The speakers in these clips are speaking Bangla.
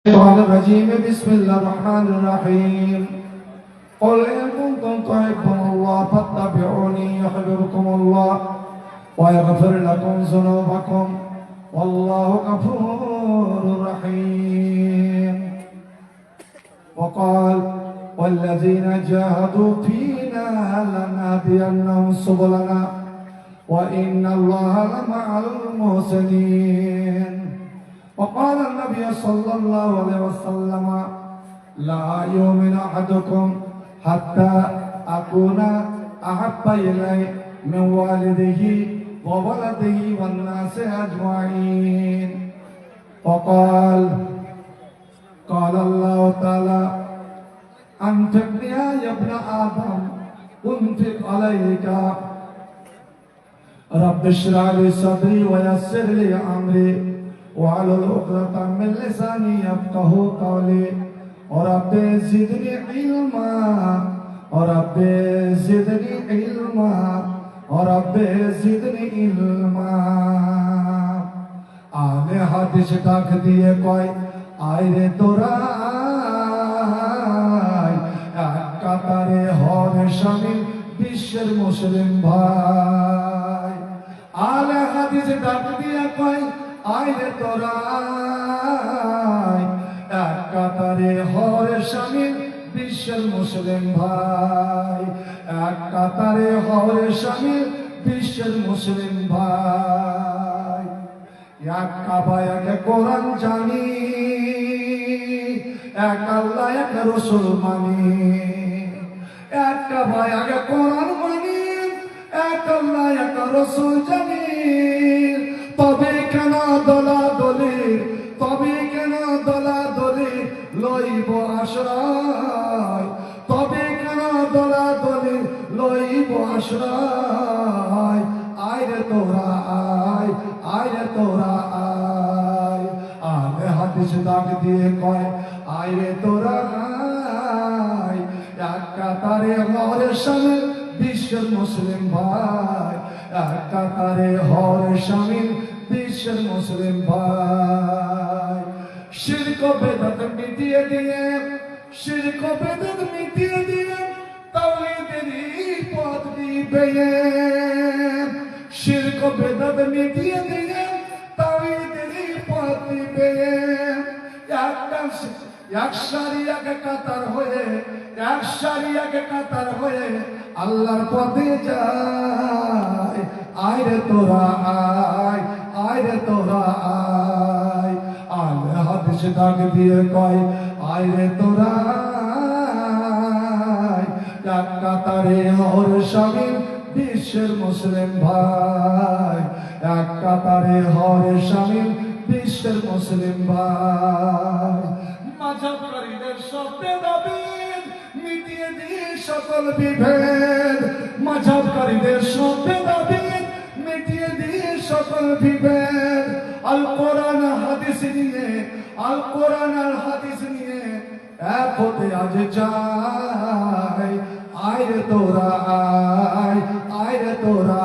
الشيطان الرجيم بسم الله الرحمن الرحيم قل إن كنتم تحبون الله فاتبعوني يحببكم الله ويغفر لكم ذنوبكم والله غفور رحيم وقال والذين جاهدوا فينا لنهدينهم سبلنا وإن الله لمع المحسنين وقال النبي صلى الله عليه وسلم لا يؤمن أحدكم حتى أكون أحب إليه من والده وولده والناس أجمعين وقال الله تعالى أنفق يا ابن آدم أنفق عليك رب اشرح لي صدري ويسر لي أمري واحلل عقدة من لساني يفقهوا قولي رب زدني علما رب زدني علما رب زدني علما आने हादिस डाक दिए कोई आए रे तोरा कातारे हर शामिल विश्वर मुस्लिम भाई आले हादिस डाक दिए कोई आइले तोरा एक कातारे हर शामिल विश्वर मुस्लिम भाई एक कातारे हर शामिल विश्वर मुस्लिम भाई एक काबा एक कुरान जानी एक अल्लाह एक रसूल मानी एक काबा एक कुरान मानी एक अल्लाह एक रसूल जानी তবে কেন দলাদলি তবে কেন দলাদলি লইব আশ্রয় তবে কেন দলাদলি লইব আশ্রয় আইরে তোরা আইরে তোরা আলে হাদিস ডাক দিয়ে কয় আইরে তোরা এক কাতারে হরের সামনে বিশ্বের মুসলিম ভাই এক কাতারে হরের শামিল বিশ্বের মুসলিম ভাই শিরক বেদাত মিটিয়ে দিয়ে শিরক বেদাত মিটিয়ে দিয়ে তাওহীদেরই পথ দিবে শিরক বেদাত মিটিয়ে দিয়ে তাওহীদেরই পথ দিবে এক সারি এক কাতার হয়ে এক সারি এক কাতার হয়ে আল্লাহর পথে যায় আইরে তোরা আইরে তোরা আলে হাদিস ডাক দিয়ে কয় আইরে তোরা এক কাতারে হর শামিল বিশ্বের মুসলিম ভাই এক কাতারে হর শামিল বিশ্বের মুসলিম ভাই মাঝাবকারীদের সব ভেদাভেদ মিটিয়ে দিয়ে সকল বিভেদ মাঝাবকারীদের সব ভেদাভেদ মিটিয়ে দিয়ে সকল বিভেদ আল কোরআন হাদিস নিয়ে আল কোরআন আর হাদিস নিয়ে এক হতে আজ যায় আইরে তোরা আইরে তোরা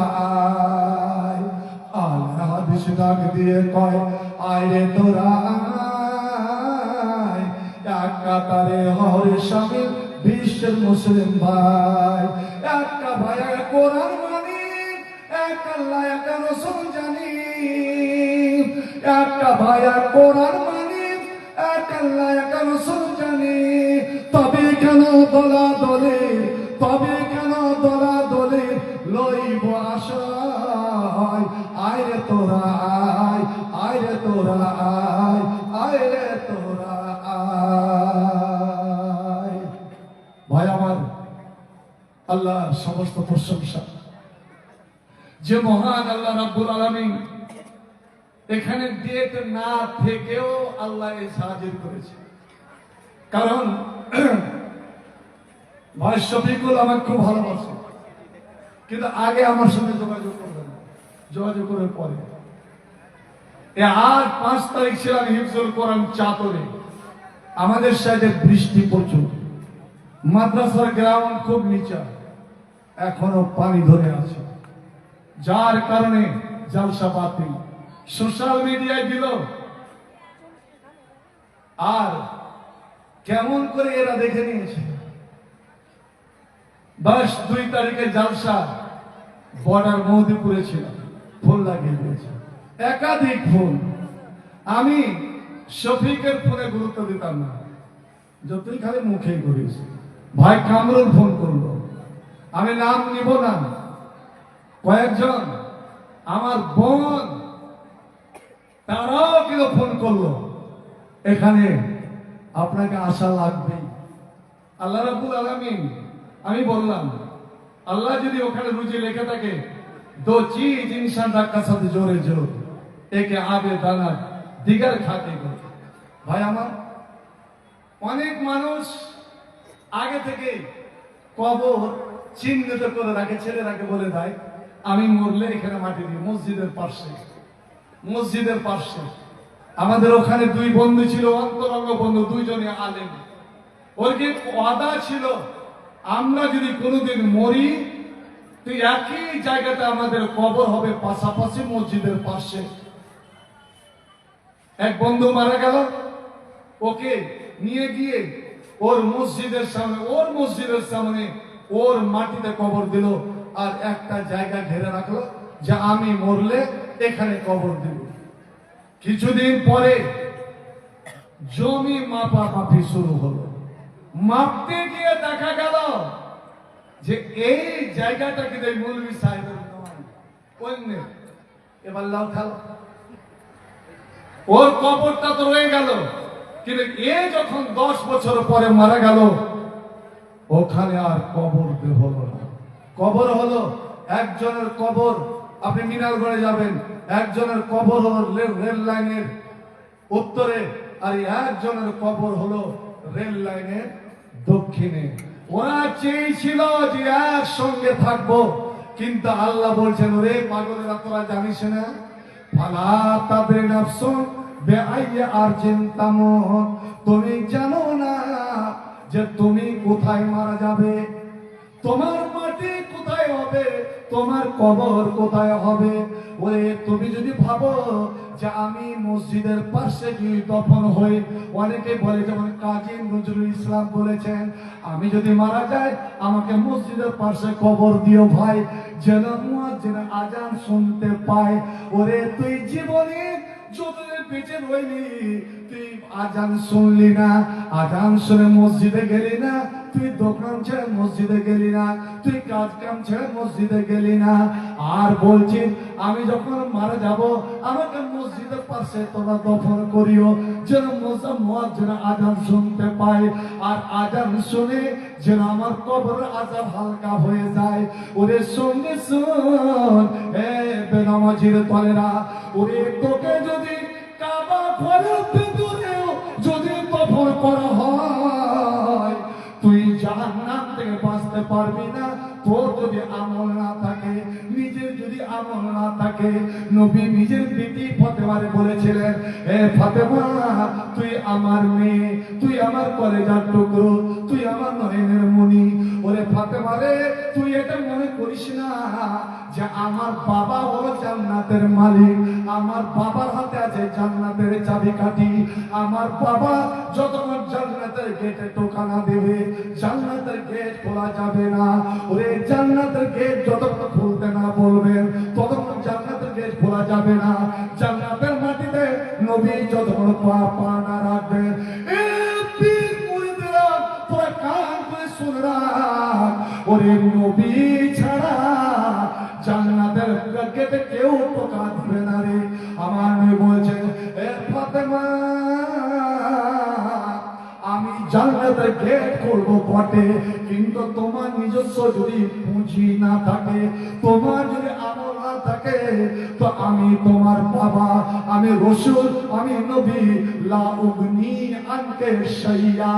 আল হাদিস ডাক দিয়ে কয় আইরে তোরা এক কাতারে হর শামিল বিশ্বের মুসলিম ভাই এক ভাই এক কোরআন মানি এক আল্লাহ এক রাসূল জানি এক ভাই এক কোরআন মানি এক আল্লাহ এক রাসূল জানি তবে কেন দলাদলি তবে কেন দলাদলি লইব আশ্রয় আইরে তোরা আইরে তোরা আইরে তোরা ভাই আমার আল্লাহ সমস্ত প্রশংসা যে মহান আল্লাহ রাব্বুল আলামিন এখানে দিয়েতে না থেকেও আল্লাহ এই সাহায্য করেছে কারণ ভাই শফিকুল আমাকে খুব ভালোবাসে কিন্তু আগে আমার সঙ্গে যোগাযোগ করবেন যোগাযোগ করার পরে আজ 5 তারিখ ছিলাম হিফজুল কোরআন চাতরে আমাদের সাইডে বৃষ্টি প্রচুর মাদ্রাসার গ্রাউন্ড খুব নিচা এখনো পানি ধরে আছে যার কারণে জালসা বাতিল সোশ্যাল মিডিয়ায় দিল আর কেমন করে এরা দেখে নিয়েছে, বাস 2 তারিখে জালসা বর্ডার মহদিপুরে ছিল, ফোন লাগিয়ে দিয়েছে, একাধিক ফোন। আমি শফিকের ফোনে গুরুত্ব দিতাম না, যতই খালি মুখে করিস। ভাই কামরুল ফোন করলো, আমি নাম নিব না, কয়েকজন আমার বোন তারাও কিন্তু ফোন করলো, এখানে আপনাকে আশা লাগবেই। আল্লাহ রাব্বুল আলামিন, আমি বললাম আল্লাহ যদি ওখানে রুজি লেখে থাকে, দো চিজ ইনসান রাখা সাথে জোরে জোর একে আবে দানা দিগার খাতে গো। ভাই আমার, অনেক মানুষ আগে থেকে কবর চিহ্নিত করে রাখে, ছেলেরাকে বলে দেয় আমি মরলে এখানে মাটি দিই। মসজিদের পাশে, মসজিদের পাশে আমাদের ওখানে 2 বন্ধু ছিল, অন্তরঙ্গ বন্ধু, 2 জনে আলেম। ওর কি ওয়াদা ছিল, আমরা যদি কোনোদিন মরি তো একই জায়গাতে আমাদের কবর হবে, পাশাপাশি মসজিদের পাশে। এক বন্ধু মারা গেল, ওকে নিয়ে গিয়ে ওর মসজিদের সামনে ওর মাটিতে কবর দিল, আর একটা জায়গা ঘিরে রাখলো যে আমি মরলে এখানে কবর দিব। কিছুদিন পরে জমি মাপামাপি শুরু হলো, মাপতে গিয়ে দেখা গেল যে এই জায়গাটা কিন্তু মৌলভী সাহেবের নয়, অন্যের। এবার লাউ খাল, ওর কবরটা তো রয়ে গেল, কিন্তু এ যখন 10 বছর পরে মারা গেল, ওখানে আর কবর হলো না। কবর হলো একজনের কবর, আপনি মিনারগড়ে যাবেন, একজনের কবর হলো রেল লাইনের উত্তরে, আর একজনের কবর হলো রেল লাইনের দক্ষিণে। ওরা চেয়েছিল যে একসঙ্গে থাকবো, কিন্তু আল্লাহ বলছেন ওরে পাগলেরা, তোরা জানিস না, ফালা তাদের নাফসুন বেআইয়া আরজিন তামুত, তুমি জানো না যে তুমি কোথায় মারা যাবে, তোমার মাটি কোথায় হবে, তোমার কবর কোথায় হবে। ওরে তুমি যদি ভাবো যে আমি মসজিদের পাশে গিয়ে দফন হই, অনেকে বলে, যেমন কাজী নজরুল ইসলাম বলেছেন, আমি যদি মারা যাই আমাকে মসজিদের পাশে কবর দিও ভাই, যেন মুয়াজ্জিন আজান শুনতে পায়। ওরে তুই জীবনে যতদিন বেঁচে রইলি তুই আজান শুনলি না, আজান শুনে মসজিদে গেলি না, তুই দোকান ছেড়ে মসজিদে গেলি না, তুই কাজ কাম ছেড়ে মসজিদে গেলি না। আর বলছি আমি যখন মারা যাব আমাকে মসজিদের পাশে তোমরা দফন করিও, যেন মুয়াজ্জিন আজান শুনতে পায়, আর আজান শুনে যেন আমার কবর আযাব হালকা হয়ে যায়। ওরে সঙ্গে শুন এ বেনামাজির দলেরা, ওরে তোকে যদি কাবা ঘরের ভিতরেও যদি দফন করা হয়, তুই জাহান্নাম থেকে বাঁচতে পারবি না। তোর যদি আমল না থাকে, নিজের যদি আমল না থাকে, নবী নিজের বিটি ফাতেমারে বলেছিলেন, এ ফাতেমা তুই আমার মেয়ে, তুই আমার কলেজার টুকরো, তুই আমার নয়নের মণি। ওরে ফাতেমা রে, তুই এটা মনে করিস না যে আমার বাবা হলো জান্নাতের মালিক, আমার বাবার হাতে আছে জান্নাতের চাবিকাঠি। আমার বাবা যতক্ষণ জান্নাতের গেটে টোকা না দেবে, জান্নাতের গেট খোলা যাবে না। ওরে জান্নাতের গেট যতক্ষণ খুলতে না বলবেন, ততক্ষণ জান্নাতের গেট খোলা যাবে না। জান্নাতের মাটিতে নবী যতক্ষণ পা না রাখবেন, তোরা কান করে শুনে রাখ, ওরে নবী ছাড়া জান্নাতের গেটে কেউ টোকা দিবে না রে। আমার নবী বলছেন, এ ফাতেমা আমি জান্নাতের গেট করবো বটে, কিন্তু তোমার নিজস্ব যদি পুঁজি না থাকে, তোমার যদি আমল না থাকে, তো আমি তোমার বাবা, আমি রসুল, আমি নবী, লা উগনি আনকে শাইয়া,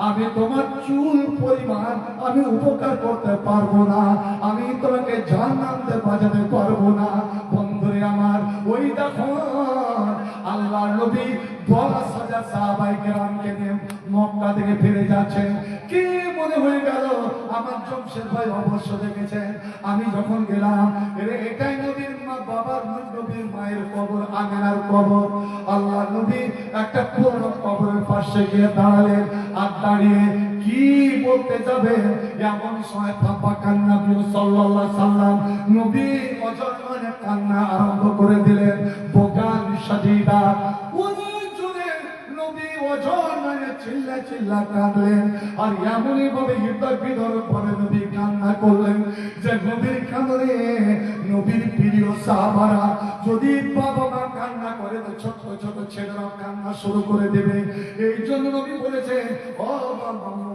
আমি তোমার চুল পরিমাণ আমি উপকার করতে পারবো না, আমি তোমাকে জান্নাতে বাজাতে পারবো না। বন্ধুরে আমার, ওই দেখো আল্লাহ নবী 10,000 সাহাবায়ে কেরামকে নিয়ে মক্কা থেকে ফিরে যাচ্ছেন, কি মনে হয়ে গেল আমার জমশেদ ভাই অবশ্য দেখেছেন আমি যখন গেলাম এটাই নবীর মা বাবার নবীর মায়ের কবর, আমেনার কবর। আল্লাহ নবী একটা পুরনো কবরের পাশে গিয়ে দাঁড়ালেন, আর দাঁড়িয়ে কি বলতে যাবে এমন সময় পাপা কান্না সাল্লাল্লাহু আলাইহি সাল্লাম নবী অজরে কান্না আরম্ভ করে দিলেন। বোকান সাজিদা চিল্লা চিল্লা কাঁদলেন, আর এমনই ভাবে হৃদয় বিদর করে নবী কান্না করলেন যে নবীর কাঁদলে নবীর প্রিয় সাহাবারা যদি বাবা মা কান্না করে তো ছোট ছোট ছেলেরা কান্না শুরু করে দেবে। এই জন্য নবী বলেছেন, ও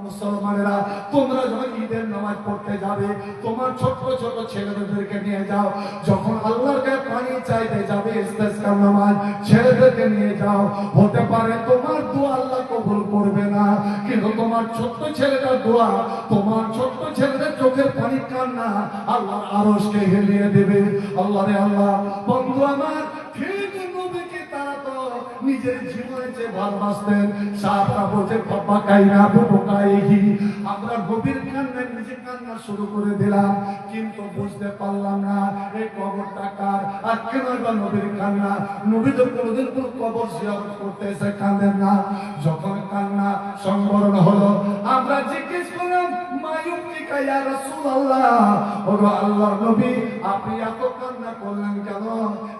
মুসলমানেরা, তোমরা যখন ঈদের নামাজ পড়তে যাবে তোমার ছোট ছোট ছেলেদেরকে নিয়ে যাও, যখন আল্লাহর কাছে পানি চাইতে যাবে ইস্তেসকার নামাজ ছেলেদেরকে নিয়ে যাও। হতে পারে তোমার দোয়া আল্লাহ কবুল করবে না, কিন্তু তোমার ছোট্ট ছেলেটার দোয়া, তোমার ছোট্ট ছেলেদের চোখের পানি কান্না আল্লাহর আরশকে হেলিয়ে দেবে। আল্লাহ রে আল্লাহ, বন্ধু আমার, ঠিক নবীকে তারা তো নিজের জীবনে যে ভালোবাসতেন। সাহাবা বলছে বাবা কাইনা বুবু কাইহি, আমরা নবীর কান্নায় নিজে কান্না শুরু করে দিলাম, কিন্তু বুঝতে পারলাম না এই কবরটা কার আর কেন বা নবীর কান্না। নবী তো কোনোদিন কোন কবর জিয়ারত করতে এসে কাঁদেন না। যখন কান্না সংবরণ হলো আমরা জিজ্ঞেস করলাম মায়ুবতিকা ইয়া রাসূলুল্লাহ, ওগো আল্লাহর নবী আপনি এত কান্না করলেন কেন?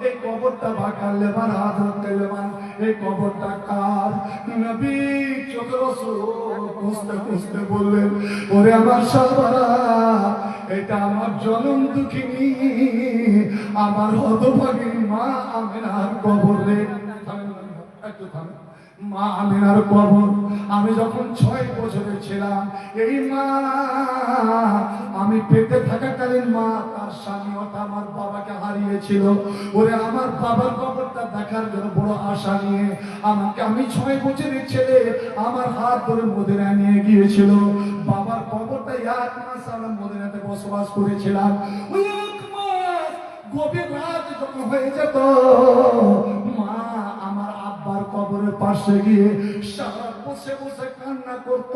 এই কবরটা বাকার লেবান হযরত কালেমান, এই কবরটা কার? নবী চোখের অশ্রু কষ্টে কষ্টে বললেন, ওরে আমার সাহাবারা, এটা আমার জনম দুঃখিনী আমার হতভাগিনী মা আমেনার কবর রে। একটু থামেন। মা আমেনার কবর। আমি যখন 6 বছরের ছিলাম এই মা, আমি পেটে থাকাকালীন মা তার স্বামী অর্থাৎ আমার বাবাকে হারিয়েছিল। ওরে আমার বাবার কবরটা দেখার জন্য বড় আশা নিয়ে আমাকে, আমি 6 বছরের ছেলে, আমার হাত ধরে মদিনায় নিয়ে গিয়েছিল। বাবার কবরটা 1 মাস আমরা মদিনাতে বসবাস করেছিলাম। ওই 1 মাস গভীর রাত যখন হয়ে যেত মা আমার আব্বার কবরের পাশে গিয়ে সারা বসে বসে কান্না করত,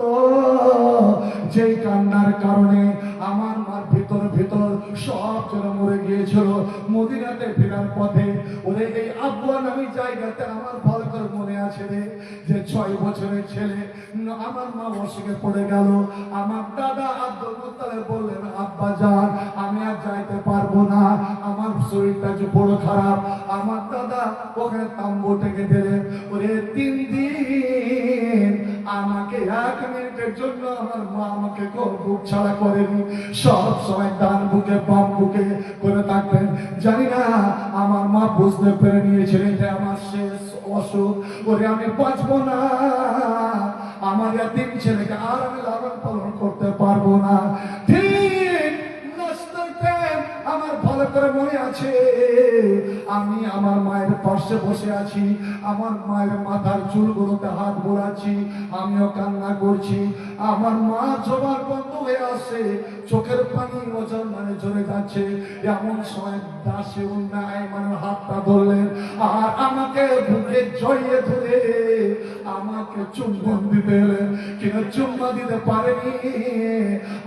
যেই কান্নার কারণে আমার মার ভিতর ভিতর সব যেন মরে গিয়েছিল। মদিনাতে ফেরার পথে ওরে এই আব্বা নামী জায়গাতে আমার ভালো করে মনে আছে রে, যে 6 বছরের ছেলে আমার মা অসুখে পড়ে গেল। আমার দাদা আব্দুল মুত্তালিব বললেন, আব্বা যান আমি আর যাইতে পারবো না, আমার শরীরটা যে বড় খারাপ। আমার দাদা ওখানে তাম্বু থেকে দিলেন। ওরে 3 দিন আমাকে 1 মিনিটের জন্য আমার মা আমাকে বুক ছাড়া করেনি, সব সময় ডান বুকে বাম বুকে করে থাকতেন। জানি না আমার মা বুঝতে পেরে নিয়েছিলেন যে আমার শেষ অসুখ, ওরে আমি বাঁচবো না, আমার 3 ছেলেকে আর আমি লালন পালন করতে পারবো না। ঠিক আমার ভালো করে মনে আছে, আমি আমার মায়ের পাশে বসে আছি, আমার মায়ের মাথার চুলগুলোতে হাত বোলাচ্ছি, আমিও কান্না করছি। আমার মা জবান বন্ধ হয়ে আসে, চোখের পানি ওজন মানে ঝরে যাচ্ছে। এমন সময় দাসে উন্নয় মানে হাতটা ধরলেন আর আমাকে বুকে জড়িয়ে ধরে আমাকে চুম্বন দিতে এলেন, কিন্তু চুম্বা দিতে পারেনি।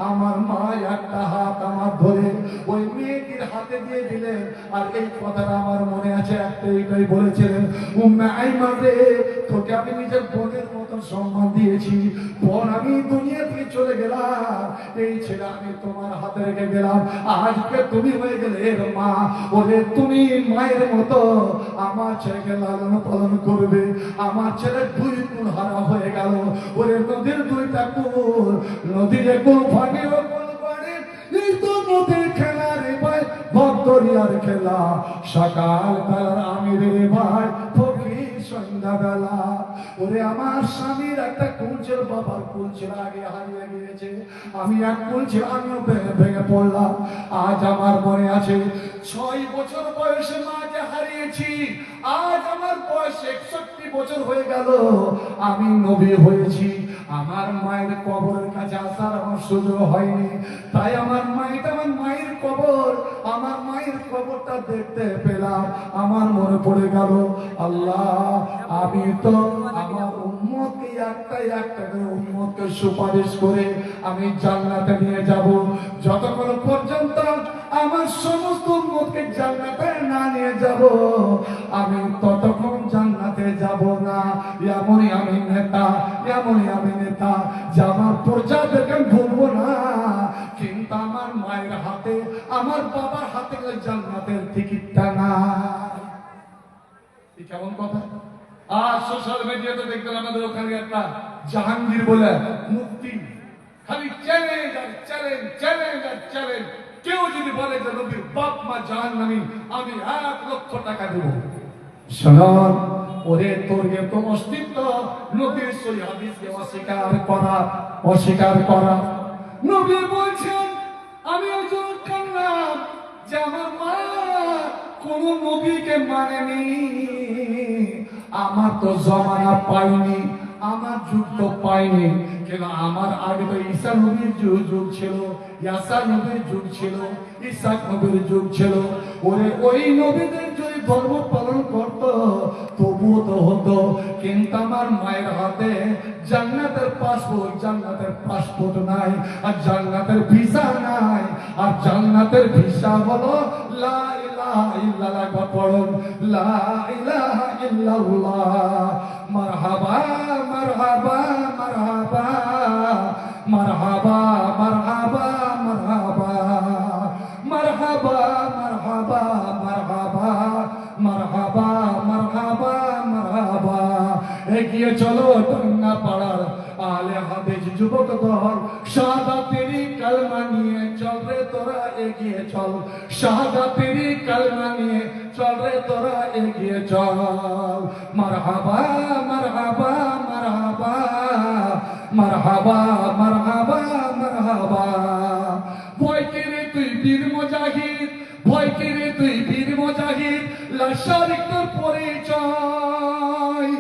আমার মা একটা হাত আমার ধরে ওই মেয়েটির হাতে দিয়ে দিলেন, আর এই কথাটা আমার মনে আছে, একটাই বলেছিলেন, উম্মে আইমান রে, তোকে আমি নিজের বোনের মতো সম্মান দিয়েছি, বোন আমি দুনিয়া থেকে চলে গেলাম, এই ছেলে আমি তোমার হাতে রেখে গেলাম, আজকে তুমি হয়ে গেলে এর মা। ওরে তুমি মায়ের মতো আমার ছেলেকে লালন পালন করবে। আমার ছেলে 2 কুল হারা হয়ে গেল। ওরে নদীর 2টা কুল, নদীর কুল ভাঙে ও কুল বাড়ে, এই তো নদীর খেলা রে ভাই, ভক্তরিয়ার খেলা, সকাল বেলা আমি রে ভাই, ফকির সন্ধ্যা বেলা। ওরে আমার স্বামীর একটা কুল ছিল, বাবার কুল ছিল আগে হারিয়ে গিয়েছে, আমি 1 কুল ছিল, আমিও ভেঙে পড়লাম। আজ আমার মনে আছে 6 বছর বয়সে মাকে হারিয়েছি, আজ আমার বয়স 61 বছর হয়ে গেল, আমি নবী হয়েছি। আমার মায়ের কবরের কাছে আসার আমার সুযোগ হয়নি, তাই আমার মায়ের কবর, আমার মায়ের কবরটা দেখতে পেলাম, আমার মনে পড়ে গেল, আল্লাহ আমি তো আমার উম্মতকে একটা একটা করে উম্মতকে সুপারিশ করে আমি জান্নাতে নিয়ে যাব। যতক্ষণ পর্যন্ত আমার সমস্ত উম্মতকে জান্নাতে না নিয়ে যাব, আমি ততক্ষণ জান্নাতে যাব না। এমনই আমি নেতা, এমনই আমি নেতা যে আমার প্রজাদেরকে ভুলবো না, কিন্তু আমার মায়ের হাতে, আমার বাবার হাতে জান্নাতের টিকিটটা না। কেমন কথা? আর সোশ্যাল মিডিয়াতে দেখবেন আমাদের ওখানে একটা জাহাঙ্গীর বলে মুক্তি, খালি চ্যালেঞ্জ আর চ্যালেঞ্জ, চ্যালেঞ্জ আর চ্যালেঞ্জ। কেউ যদি বলে যে নবীর বাপ মা জাহান্নামী, আমি 1,00,000 টাকা দেব। শোনান, ওরে তোর তো অস্তিত্ব নবীর সহি হাদিসকে অস্বীকার করা, অস্বীকার করা। নবী বলছেন, আমি ওজন করলাম যে আমার মা কোন নবীকে মানেনি, আমার তো জমানা পাইনি, আমার যুগ তো পাইনি। কিন্তু আমার আগে তো ঈসা নবীর যুগ ছিল, ইয়াসা নবীর যুগ ছিল, ইসাক নবীর যুগ ছিল। ওরে ওই নবীদের যদি ধর্ম পালন করত তবুও তো হতো। কিন্তু আমার মায়ের হাতে জান্নাতের পাসপোর্ট, জান্নাতের পাসপোর্ট নাই, আর জান্নাতের ভিসা নাই। আর জান্নাতের ভিসা হলো লা ইলাহা ইল্লাল্লাহ। পড়ুন লা ইলাহা ইল্লাল্লাহ। মারহাবা মারহাবা মারহাবা মারহাবা মারহাবা মারহাবা মারহাবা মারহাবা মারহাবা মারহাবা মারহাবা মারহাবা। এগিয়ে চলো টাঙ্গা পাড়ার আলে হাদিস যুবক দল, শাহাদাতেরই কালমা নিয়ে চল রে তোরা, এগিয়ে চল। শাহাদাতেরই কালমা নিয়ে চল রে তোরা, এগিয়ে চল। মারহাবা মারহাবা মারহাবা মারহাবা মারহাবা মারহাবা। ভয় করে তুই বীর মুজাহিদ, ভয় করে তুই বীর মুজাহিদ, লাশারিক তোর পরিচয়।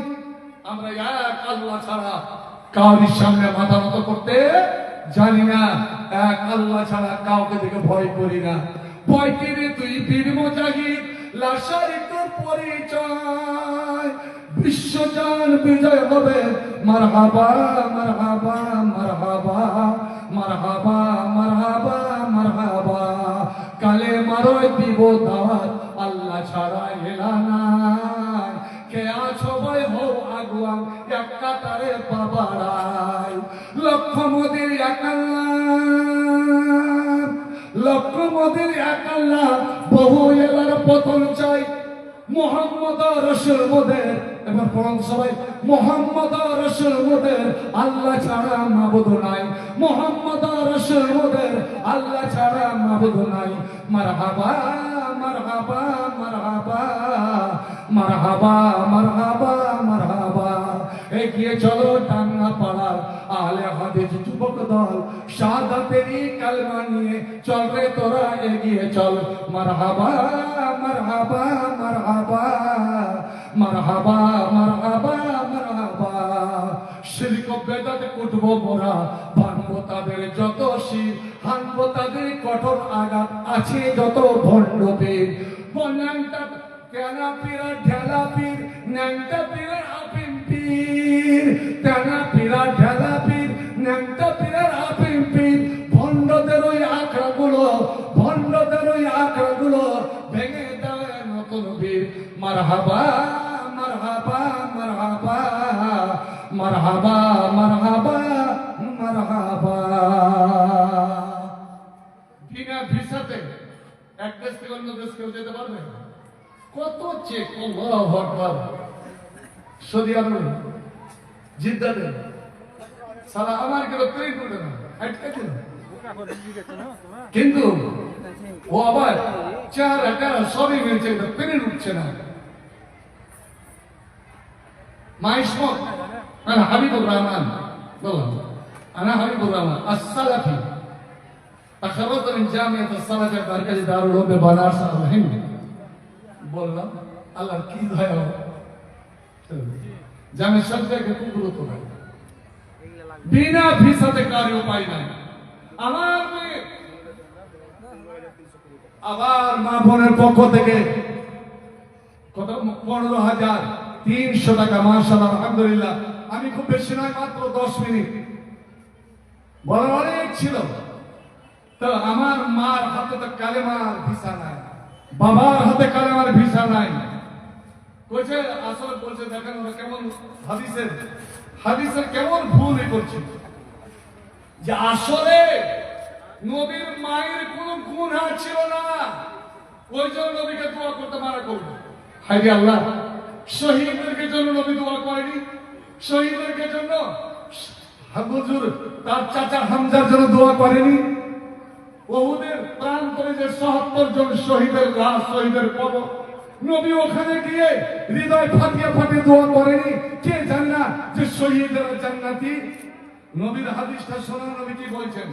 আমরা এক আল্লাহ ছাড়া কাউরির সামনে মাথা নত করতে জানি না, এক আল্লাহ ছাড়া কাউকে দেখে ভয় করি না। ভয় করে তুই বীর মুজাহিদ, লাশারিক তোর পরিচয়। বিশ্বজান বিজয় হবে মারহাবা মারহাবা মারহাবা মারহাবা মারহাবা মারহাবা। কালে মারোয় দিব দাওয়াত, আল্লাহ ছাড়া এলা নাই। কে আছো ভাই হও আগুয়া, এক কাতারে বাবারাই। লক্ষ মোদের এক আল্লাহ, লক্ষ মোদের এক আল্লাহ, বহু এলার পতন চাই। মোহাম্মদ রাসূল মোদের, এবার পড়ুন সবাই, মোহাম্মদ রাসূল মোদের, আল্লাহ ছাড়া মাবুদ নাই। মোহাম্মদ রাসূল মোদের, আল্লাহ ছাড়া মাবুদ নাই। মারহাবা মারহাবা মারহাবা মারহাবা মারহাবা মারহাবা। এগিয়ে চলো টাঙ্গা পাড়ার আলে হাদিস যুবক দল, শাহাদাতেরই কালমা নিয়ে চল রে তোরা, এগিয়ে চল। মারহাবা মারহাবা মারহাবা মারহাবা মারহাবা মারহাবা। শিরক বেদাতে কুটবো মোরা, ভাঙবো তাদের যত শির, হানবো তাদের কঠোর আঘাত, আছে যত ভণ্ড পীর। ন্যাংটা তেনা পীরা ঢেলা পীর, ন্যাংটা পীরের আফিম পীর। তেনা পীরা ঢেলা পীর, ন্যাংটা পীরের আফিম পীর। ভণ্ডদের ওই আখড়া গুলো, ভণ্ডদের ওই আখড়া গুলো ভেঙে দেয় নতুন বীর। মারহাবা মারহাবা মারহাবা মারহাবা মারহাবা মারহাবা। বিনা ভিসাতে এক দেশ থেকে অন্য দেশ কেউ যেতে পারবে? কত চেক, আল্লাহু আকবার। সৌদি আরবে জিদ্দাতে সারা আমার কেউ ট্রেন করে না, আটকে দিল। কিন্তু ও আবার চেহারা সবই মিলছে, ট্রেন উঠছে না। মা ইসমত আনা হাবিবুর রহমান, বললাম আনা হাবিবুর রহমান আস-সালাফি, تخرجت من جامعة السلف مركز دار العلوم بنارس الهند। বললাম আল্লাহর কি দয়া, জামে সবকে কুকুরত নাই, বিনা ভিসাতে কারো উপায় নাই। আমার আবার মা বোনের পক্ষ থেকে কত 15,300 টাকা, মাশাআল্লাহ আলহামদুলিল্লাহ আমি খুব বেশি নয়, মাত্র 10 মিনিট। বলার অনেক ছিল। তো আমার মার হাতে তো কালেমার ভিসা নাই, বাবার হাতে কালেমার ভিসা নাই। কইছে আসলে বলছে দেখেন ওরা কেমন হাদিসের কেমন ভুল করছে, যে আসলে নবীর মায়ের কোনো গুনাহ ছিল না, ওই জন্য নবীকে দোয়া করতে মানা করবে। হায় রে আল্লাহ, শহীদদেরকে জন্য নবী দোয়া করেনি? শহীদদেরকে জন্য হুজুর তার চাচা হামজার জন্য দোয়া করেনি? ওহুদের প্রান্তরে যে ৭৭ জন শহীদের লাশ, শহীদের কবর, নবী ওখানে গিয়ে হৃদয় ফাটিয়ে ফাটিয়ে দোয়া করেনি? কে জানে না যে শহীদরা জান্নাতি? নবীর হাদিসটা শোনা, নবী কি বলছেন?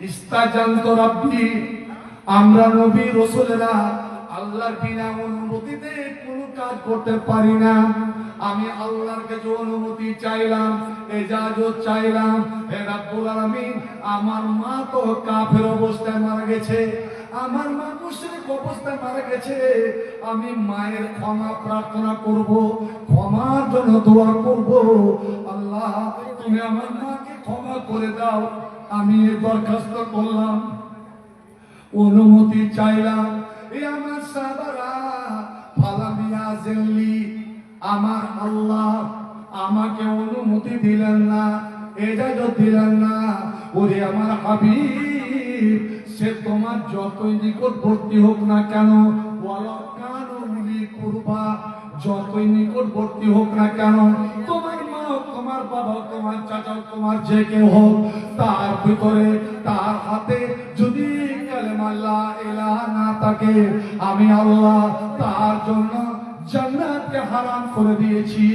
ইস্তাজান্ত রাব্বি, আমরা নবী রাসূলেরা আল্লাহর বিনা অনুমতিতে কোনো কাজ করতে পারি না। আমি আল্লাহর কাছে অনুমতি চাইলাম, ইজাজত চাইলাম, হে রাব্বুল আলামিন, আমার মা তো কাফের অবস্থায় মারা গেছে, আমার মা মুশরিক অবস্থায় মারা গেছে, আমি মায়ের ক্ষমা প্রার্থনা করব, ক্ষমার জন্য দোয়া করব। আল্লাহ তুমি আমার মাকে ক্ষমা করে দাও। আমি দরখাস্ত করলাম, অনুমতি চাইলাম। এই আমার সাহাবারা ফালামিয়া জিল্লি, আমার আল্লাহ আমাকে অনুমতি দিলেন না, ইজাজত দিলেন না। ওরে আমার হাবিব, সে তোমার যতই নিকটবর্তী হোক না কেন, ওয়ালা কানুলি কুরবা, যতই নিকটবর্তী হোক না কেন, তোমার মা, তোমার বাবা, তোমার চাচা, তোমার যে কেউ হোক, তার ভিতরে তার হাতে যদি কালেমা লা ইলাহা না থাকে, আমি আল্লাহ তার জন্য জান্নাতকে হারাম করে দিয়েছি।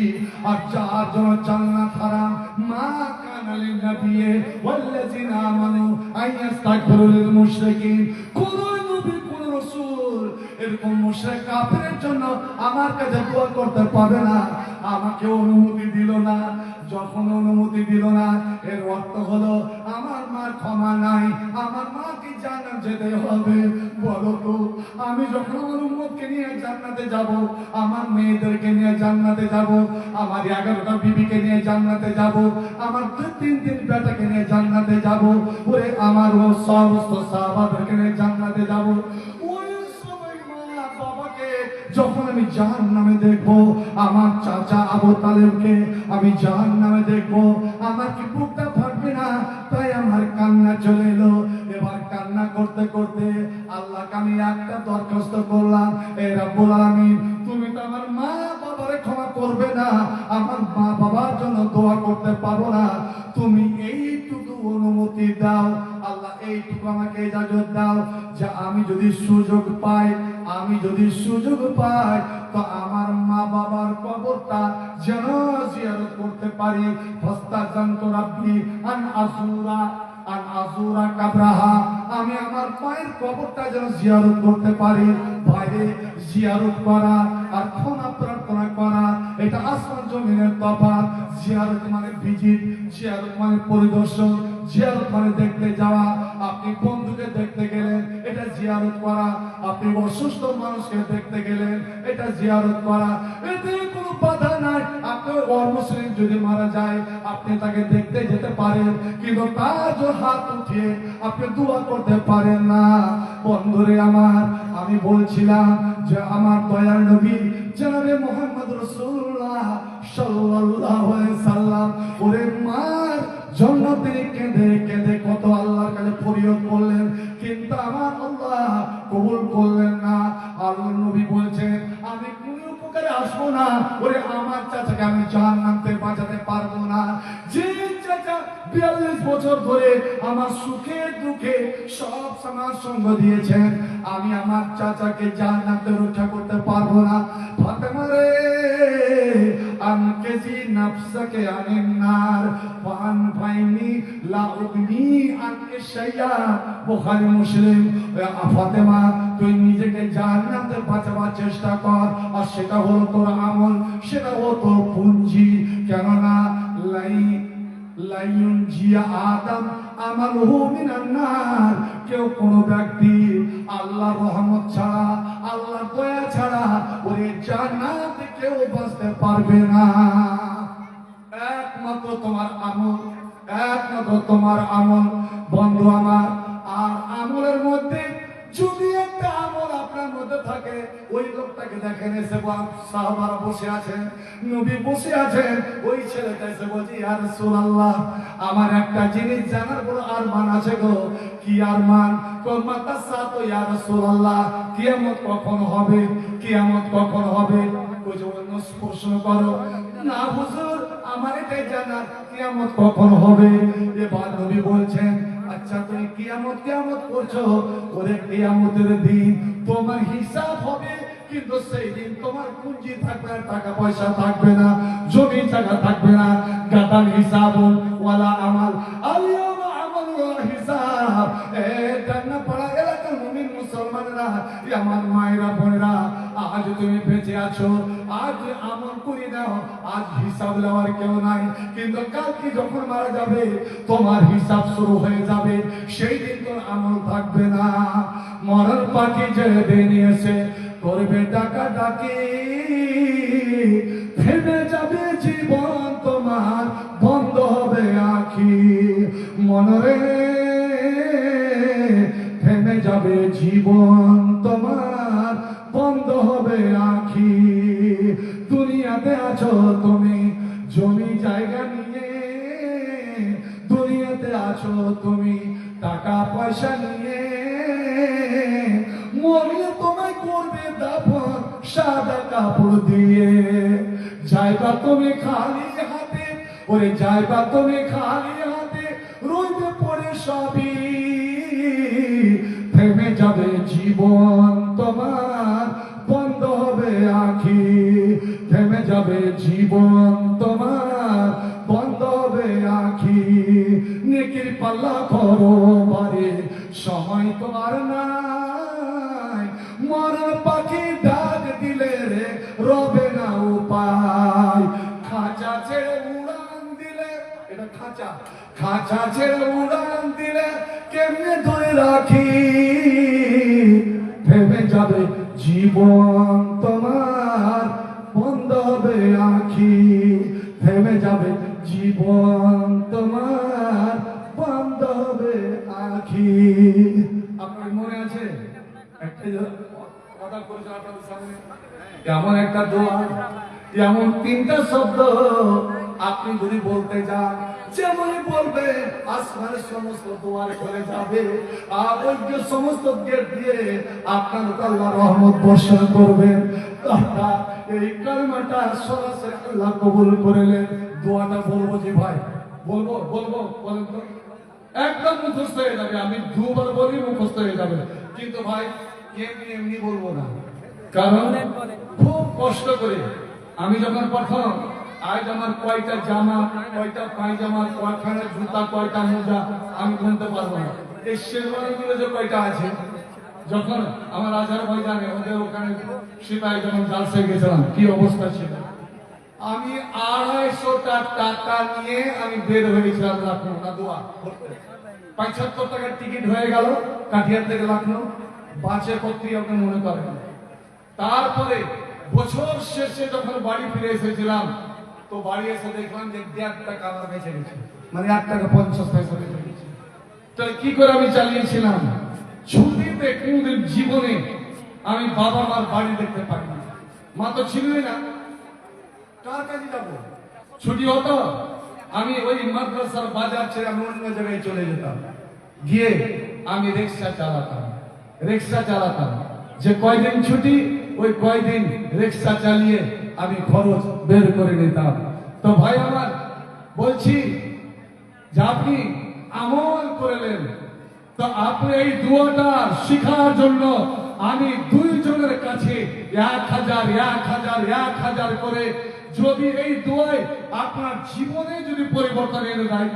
আর যার জন্য জান্নাত হারাম, মা কানা লিন নবিয়্যি ওয়াল্লাযিনা আমানু আইয়াস্তাগফিরু লিল মুশরিকিন, কোন নবী কোন রাসূল এরকম মুশরিক কাফেরের জন্য আমার কাছে দোয়া করতে পারবে না। আমাকে অনুমতি দিল না। যখন অনুমতি দিল না, এর অর্থ হলো আমার মার ক্ষমা নাই, আমার মাকে জান্নাত যেতে হবে। বলো তো, আমি যখন আমার উম্মতকে নিয়ে জান্নাতে যাব, আমার মেয়েদেরকে নিয়ে জান্নাতে যাব, আমার 11টা বিবিকে নিয়ে জান্নাতে যাব, আমার 2-3 বেটাকে নিয়ে জান্নাতে যাব, ওরে আমার ও সমস্ত সাহাবাদেরকে নিয়ে জান্নাতে যাব, ওই সময় মা বাবাকে যখন আমি জাহান্নামে দেখবো, আমার চাচা আবু তালেবকে আমি জাহান্নামে দেখবো, আমার কি বুকটা ফাটবে না? তাই আমার কান্না চলে এলো। এবার কান্না করতে করতে আল্লাহকে আমি একটা দরখাস্ত করলাম, এ রাব্বুল আলামিন, তুমি তো আমার মা বাবারে ক্ষমা করবে না, আমার মা বাবার জন্য দোয়া করতে পারবো না, তুমি এইটুকু অনুমতি দাও। আল্লাহ এইটুকু আমাকে ইজাজত দাও যে আমি যদি সুযোগ পাই, তো আমার মা বাবার কবরটা যেন জিয়ারত করতে পারি। ফাস্তাজানতু রাব্বি আন আযুরা কাবরাহা, আমি আমার মায়ের কবরটা যেন জিয়ারত করতে পারি। বাইরে জিয়ারত করা আর ক্ষমা প্রার্থনা করা, এটা আসমান জমিনের তফাৎ। জিয়ারত মানে ভিজিট, জিয়ারত মানে পরিদর্শন, জিয়ারত মানে দেখতে যাওয়া। আপনি বন্ধুকে দেখতে গেলেন, এটা জিয়ারত করা। আপনি অসুস্থ মানুষকে দেখতে গেলেন, এটা জিয়ারত করা। এতে কোনো বাধা নাই। আপনার অমুসলিম যদি মারা যায়, আপনি তাকে দেখতে যেতে পারেন, কিন্তু তার হাত উঠিয়ে আপনি দোয়া করতে পারেন না। বন্ধুরে আমার, আমি বলছিলাম যে আমার দয়ার নবী জনাবে মুহাম্মদ রাসূলুল্লাহ সাল্লাল্লাহু আলাইহি সাল্লাম ওরে মার জন্য তিনি কেঁদে কেঁদে কত আল্লাহর কাছে ফরিয়াদ করলেন, কিন্তু আমার আল্লাহ কবুল করলেন না। আল্লাহর নবী বলছেন, আমি কোন উপকারে আসবো না, ওরে আমার চাচাকে আমি জাহান্নাম থেকে বাঁচাতে পারবো না। যে চাচা 42 বছর ধরে আমার সুখে দুঃখে সব সময় সঙ্গ দিয়েছেন, আমি আমার চাচাকে জাহান্নাম থেকে রক্ষা করতে পারবো না। ফাতেমা রে, আনকেজি নাফসাকে আনিন নার ফান ফাইনি লা উগনি আনকে শাইয়া। বুখারী মুসলিম। ফাতেমা, তুই নিজেকে জাহান্নাম থেকে বাঁচাবার চেষ্টা কর, আর সেটা হলো তোর আমল, সেটা হলো তোর পুঞ্জি। কেননা লাইয়ুন জিয়া আদম আমালহু মিনান নার, কেউ কোনো ব্যক্তি আল্লাহর রহমত ছাড়া, আল্লাহর দয়া ছাড়া ওরে জান্নাতে কেউ বাঁচতে পারবে না। একমাত্র তোমার আমল, একমাত্র তোমার আমল বন্ধু আমার। আর আমলের মধ্যে যদি একটা আমল আপনার মধ্যে থাকে, ওই লোকটাকে দেখেন এসে সাহাবারা বসে আছেন, নবী বসে আছেন, ওই ছেলেটা এসে বলছে ইয়া রাসূলুল্লাহ, আমার একটা জিনিস জানার বড় আরমান আছে গো। কি আরমান? মাতা সাত ইয়া রাসূলুল্লাহ, কিয়ামত কখন হবে? কিয়ামত কখন হবে? ওই যে অন্য প্রশ্ন করো না হুজুর, আমার এটাই জানার, কিয়ামত কখন হবে। এবার নবী বলছেন আচ্ছা তুমি কিয়ামত কিয়ামত করছো, ওরে কিয়ামতের দিন তোমার হিসাব হবে, কিন্তু সেই দিন তোমার পুঁজি থাকবে না, টাকা পয়সা থাকবে না, জমি জায়গা থাকবে না। গাদাল হিসাব ওয়ালা আমাল, আলিয়ামা আমাল ওয়ালা হিসাব। এটা না পড়া এলাকার মুমিন মুসলমানরা, আমার মায়েরা বোনেরা, আজ তুমি বেঁচে আছো, আজ আমল করে দাও, আজ হিসাব নেওয়ার কেউ নাই, কিন্তু কালকে যখন মারা যাবে তোমার হিসাব শুরু হয়ে যাবে, সেই দিন তোর আমল থাকবে না। মরণ পাখি যে দিন এসে করবে ডাকা ডাকি, থেমে যাবে জীবন তোমার, বন্ধ হবে আখি। মনরে থেমে যাবে জীবন তোমার, বন্ধ হবে আখি। দুনিয়াতে আছো তুমি জমি জায়গা নিয়ে, দুনিয়াতে আছো তুমি টাকা পয়সা নিয়ে, মরলে তোমায় করবে দাফন সাদা কাপড় দিয়ে। যাইবা তুমি খালি হাতে, ওরে যাইবা তুমি খালি হাতে, রইবে পড়ে সবই, থেমে যাবে জীবন তোমার, বন্ধ হবে আখি। থেমে যাবে জীবন তোমার, বন্ধ হবে আখি। নেকির পাল্লা করো বারে, সময় তো আর নাই, মরণ পাখি ডাক দিলে রে রবে না উপায়। খাঁচা ছেড়ে উড়ান দিলে, এটা খাঁচা, খাঁচা ছেড়ে উড়ান দিলে কেমনে ধরে রাখি। থেমে যাবে জীবন তোমার, বন্ধ হবে আখি। থেমে যাবে জীবন তোমার, বন্ধ হবে আখি। আপনার মনে আছে একটা কথা করেছে আপনাদের সামনে, এমন একটা দোয়া, এমন তিনটা শব্দ আপনি যদি বলতে যান, যেমনই বলবে আসমানের সমস্ত দুয়ার খুলে যাবে, আবদ্ধ সমস্ত গেট দিয়ে আপনার আল্লাহ রহমত বর্ষণ করবেন। এই কালমাটা সরাসরি আল্লাহ কবুল করলেন। দোয়াটা বলবো যে ভাই, বলবো বলবো বলেন তো? একদম মুখস্থ হয়ে যাবে, আমি দুবার বলি মুখস্থ হয়ে যাবে, কিন্তু ভাই এমনি এমনি বলবো না, কারণ খুব কষ্ট করে আমি যখন প্রথম, আজ আমার কয়টা জামা, কয়টা পায়জামা, কয়খানা জুতা, কয়টা মোজা আমি গুনতে পারবো না। এই শেরওয়ানিগুলো যে কয়টা আছে, যখন আমার আজারবাইজানে ওদের ওখানে সিপাহী যখন জালসে গেছিলাম, কি অবস্থা ছিল, আমি 250 টাকা নিয়ে আমি বের হয়েছিলাম লখনৌ না দোয়া করতে। 75 টাকার টিকিট হয়ে গেল কাঠিয়ার থেকে লখনৌ, বাসে করতে আপনি মনে করেন। তারপরে বছর শেষে যখন বাড়ি ফিরে এসেছিলাম, তো বাড়ি এসে দেখলাম যে 1.5 টাকা আমার বেঁচে গেছে, মানে 8 টাকা 50 পয়সা বেঁচে গেছে। তাহলে কি করে আমি চালিয়েছিলাম? ছুটিতে কোনদিন জীবনে আমি বাবা মার বাড়ি দেখতে পাই না, মা তো ছিলই না, কার কাছে যাবো? ছুটি হতো আমি ওই মাদ্রাসার বাজার ছেড়ে আমি অন্য জায়গায় চলে যেতাম, গিয়ে আমি রিক্সা চালাতাম, রিক্সা চালাতাম। যে কয়দিন ছুটি, ওই কয়দিন রিক্সা চালিয়ে আমি খরচ বের করে নিতাম। তো ভাই আমার বলছি যে আপনি আমল করলেন, তো আপনি এই দোয়াটা শেখার জন্য আমি 2 জনের কাছে 1000 করে, যদি এই দোয়ায় আপনার জীবনে যদি পরিবর্তন এনে দেয়,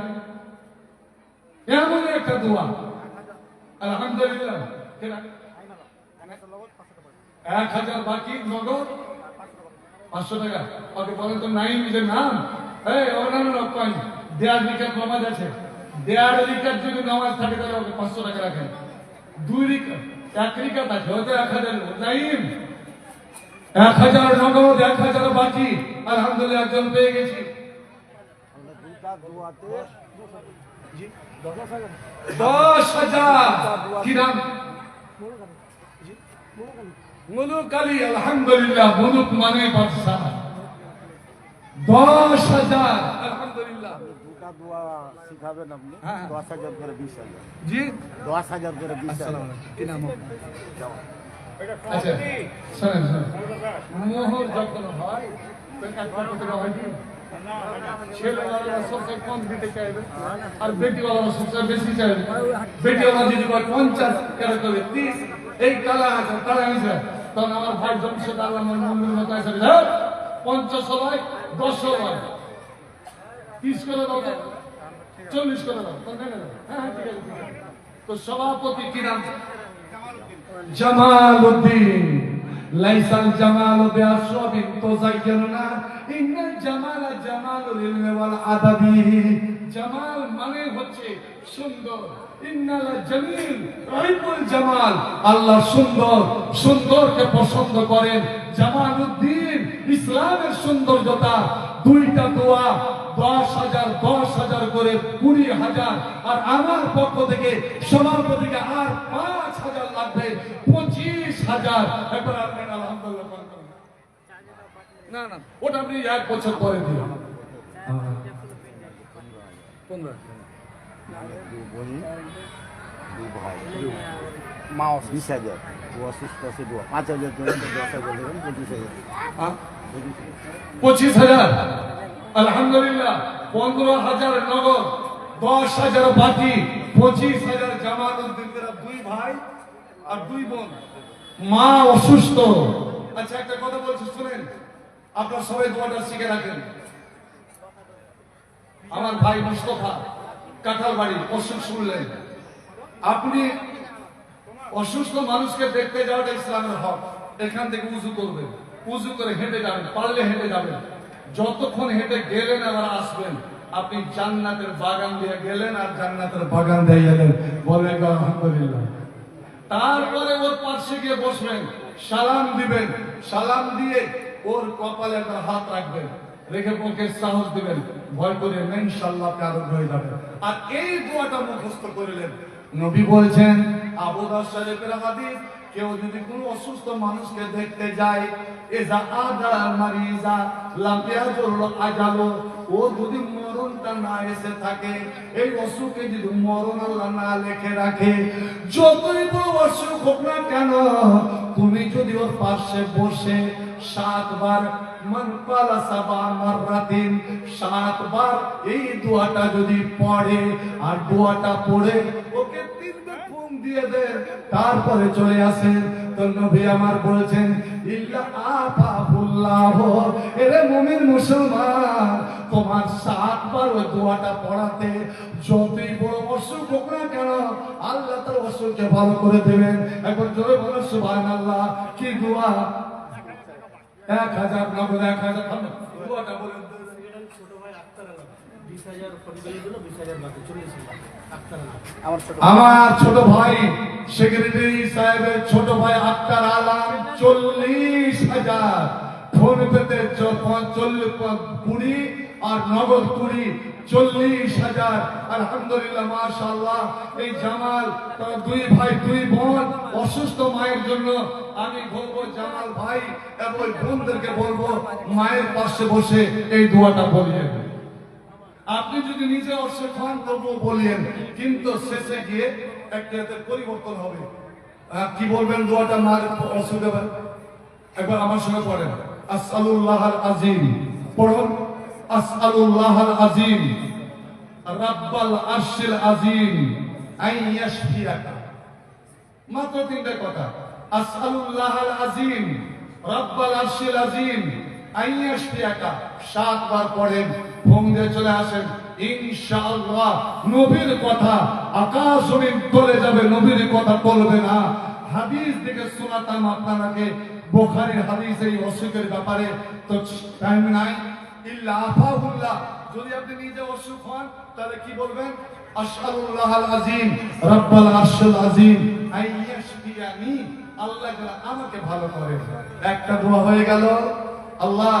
এমন একটা দোয়া, আলহামদুলিল্লাহ। 1000 বাকি নগদ 500 টাকা। ওকে বলেন তো নাই নিজের নাম, এই অন্যান্য কয়েন 1.5 রিকাত নামাজ আছে, 1.5 রিকাত যদি নামাজ থাকে তাহলে ওকে 500 টাকা রাখেন। 2 রিকাত, 1 রিকাত আছে, হয়তো 1000 নাইম, 1000 নগদ, 1000 বাকি। আলহামদুলিল্লাহ একজন পেয়ে গেছি। 10,000 কি নাম? মুলুক আলী। আলহামদুলিল্লাহ, মুলুক মানে বাদশাহ। 10,000 আলহামদুলিল্লাহ। দুটা দোয়া শিখাবেন আপনি? হ্যাঁ। 10,000 করে 20,000। জি 10,000 করে 20,000। কি নাম? আচ্ছা শুনেন শুনেন, মোহর যখন হয় তখন এক পক্ষ থেকে হয় কি ছেলেওয়ালা সবচেয়ে কম দিতে চাইবে আর বেটিওয়ালা সবচেয়ে বেশি চাইবে। বেটিওয়ালা যদি কয় 50 কেন করে 30 এই কালা আছে তারা নিছে, তখন আমার ভাই জমশেদ আল্লাহ মনমুল মতো আছে 50 হয় 10 হয় 30 করে দাও, 40 করে দাও, তখন কেন দাও? হ্যাঁ ঠিক আছে ঠিক আছে। তো সভাপতি কি নাম? জামালউদ্দিন। লাইসাল জামালু বিআশরাবিন তুযায়্যানুনা ইন্নাল জামালা জামালুল ইলমি ওয়াল আদাবি। জামাল মানে হচ্ছে সুন্দর। ইন্নাল জামিল রাহিবুল জামাল, আল্লাহ সুন্দর, সুন্দরকে পছন্দ করেন। জামালউদ্দিন ইসলামের সৌন্দর্যতা। দুইটা দোয়া 10,000 10,000 করে 20,000 আর আমার পক্ষ থেকে সভাপতিকে আর 5,000 লাগবে 25,000। একবার আপনি আলহামদুলিল্লাহ বলুন। না না ওটা আপনি 1 বছর পরে দিন। 15 দুই বোন, দুই ভাই, মা 20,000। ও অসুস্থ আছে, 5,000 করে 10,000 দেবেন, 25,000। হ্যাঁ 25,000 আলহামদুলিল্লাহ। 15,000 নগদ, 10,000 বাকি, 25,000 জামালউদ্দিনের দুই ভাই আর দুই বোন। মা অসুস্থ। আচ্ছা একটা কথা বলছি শুনেন, আপনারা সবাই দোয়াটা শিখে রাখেন। আমার ভাই মুস্তফা কাঁঠালবাড়ি অসুখ শুনলেন, আপনি অসুস্থ মানুষকে দেখতে যাওয়াটা ইসলামের হক। এখান থেকে উজু করবেন, উজু করে হেঁটে যাবেন, পারলে হেঁটে যাবেন। যতক্ষণ হেঁটে গেলেন আবার আসবেন, আপনি জান্নাতের বাগান দিয়ে গেলেন আর জান্নাতের বাগান দিয়ে গেলেন। বলেন আলহামদুলিল্লাহ। তারপরে ওর পাশে গিয়ে বসবেন, সালাম দিবেন, সালাম দিয়ে ওর কপালে একটা হাত রাখবেন, রেখে ওকে সাহস দিবেন, ভয় করে নেই ইনশাআল্লাহ আপনি আরোগ্য হয়ে যাবেন। আর এই দোয়াটা মুখস্থ করলেন। নবী বলছেন, আবু দাউদ শরীফের হাদিস, কেউ যদি কোনো অসুস্থ মানুষকে দেখতে যায়, এজা আদা মারিজা লাম ইয়াজুল আজালু, ও যদি মরণটা না এসে থাকে, এই অসুখে যদি মরণ আল্লাহ না লিখে রাখে, যতই বড় অসুখ হোক না কেন, তুমি যদি ওর পাশে বসে 7 বার মান ক্বালা সাবা মাররাতিন, 7 বার এই দোয়াটা যদি পড়ে আর দোয়াটা পড়ে ওকে 3 বার ঘুম দিয়ে দেন, তারপরে চলে আসেন, তো নবী আমার বলেছেন, ইল্লা আফাহুল্লাহ, এরে মুমিন মুসলমান, তোমার 7 বার ওই দোয়াটা পড়াতে যতই বড় অসুখ হোক না কেন আল্লাহ তার অসুখকে ভালো করে দেবেন। একবার জোরে বলো সুবহানাল্লাহ। কি দোয়া? 1,000 নগদ 1,000 দোয়াটা বলেন। আমার ছোট ভাই সেক্রেটারি সাহেবের ছোট ভাই আক্তার আলম 40,000 ফোন পেতে 20 আর নগদ 20, 40,000। আলহামদুলিল্লাহ মাশাআল্লাহ। এই জামাল তার দুই ভাই দুই বোন অসুস্থ মায়ের জন্য আমি বলবো জামাল ভাই এবং বোনদেরকে বলবো মায়ের পাশে বসে এই দোয়াটা বলিয়েন। আপনি যদি নিজে অসুখ হন তবুও বলিয়েন, কিন্তু শেষে গিয়ে একটা পরিবর্তন হবে। কি বলবেন দোয়াটা মার অসুখ হবে? একবার আমার সঙ্গে পড়েন, আসআলুল্লাহাল আযীম। পড়ুন, আসআলুল্লাহাল আযীম রাব্বাল আরশিল আযীম আইয়াশফিয়াকা। মাত্র 3টা কথা, আসআলুল্লাহাল আযীম রাব্বাল আরশিল আযীম আইয়াশফিয়াকা। 7 বার পড়েন, ঘুম দিয়ে চলে আসেন ইনশাআল্লাহ। নবীর কথা আকাশ জমিন চলে যাবে, নবীর কথা বলবে না। হাদিস থেকে শোনাতাম আপনাকে, বুখারীর হাদিস এই অসুখের ব্যাপারে, তো টাইম নাই। ইল্লা আফাহুল্লাহ, যদি আপনি নিজে অসুখ হন তাহলে কি বলবেন? আসআলুল্লাহাল আযীম রাব্বাল আরশিল আযীম আইয়াশফিয়ানি, আল্লাহ যেন আমাকে ভালো করে। একটা দোয়া হয়ে গেল। আল্লাহ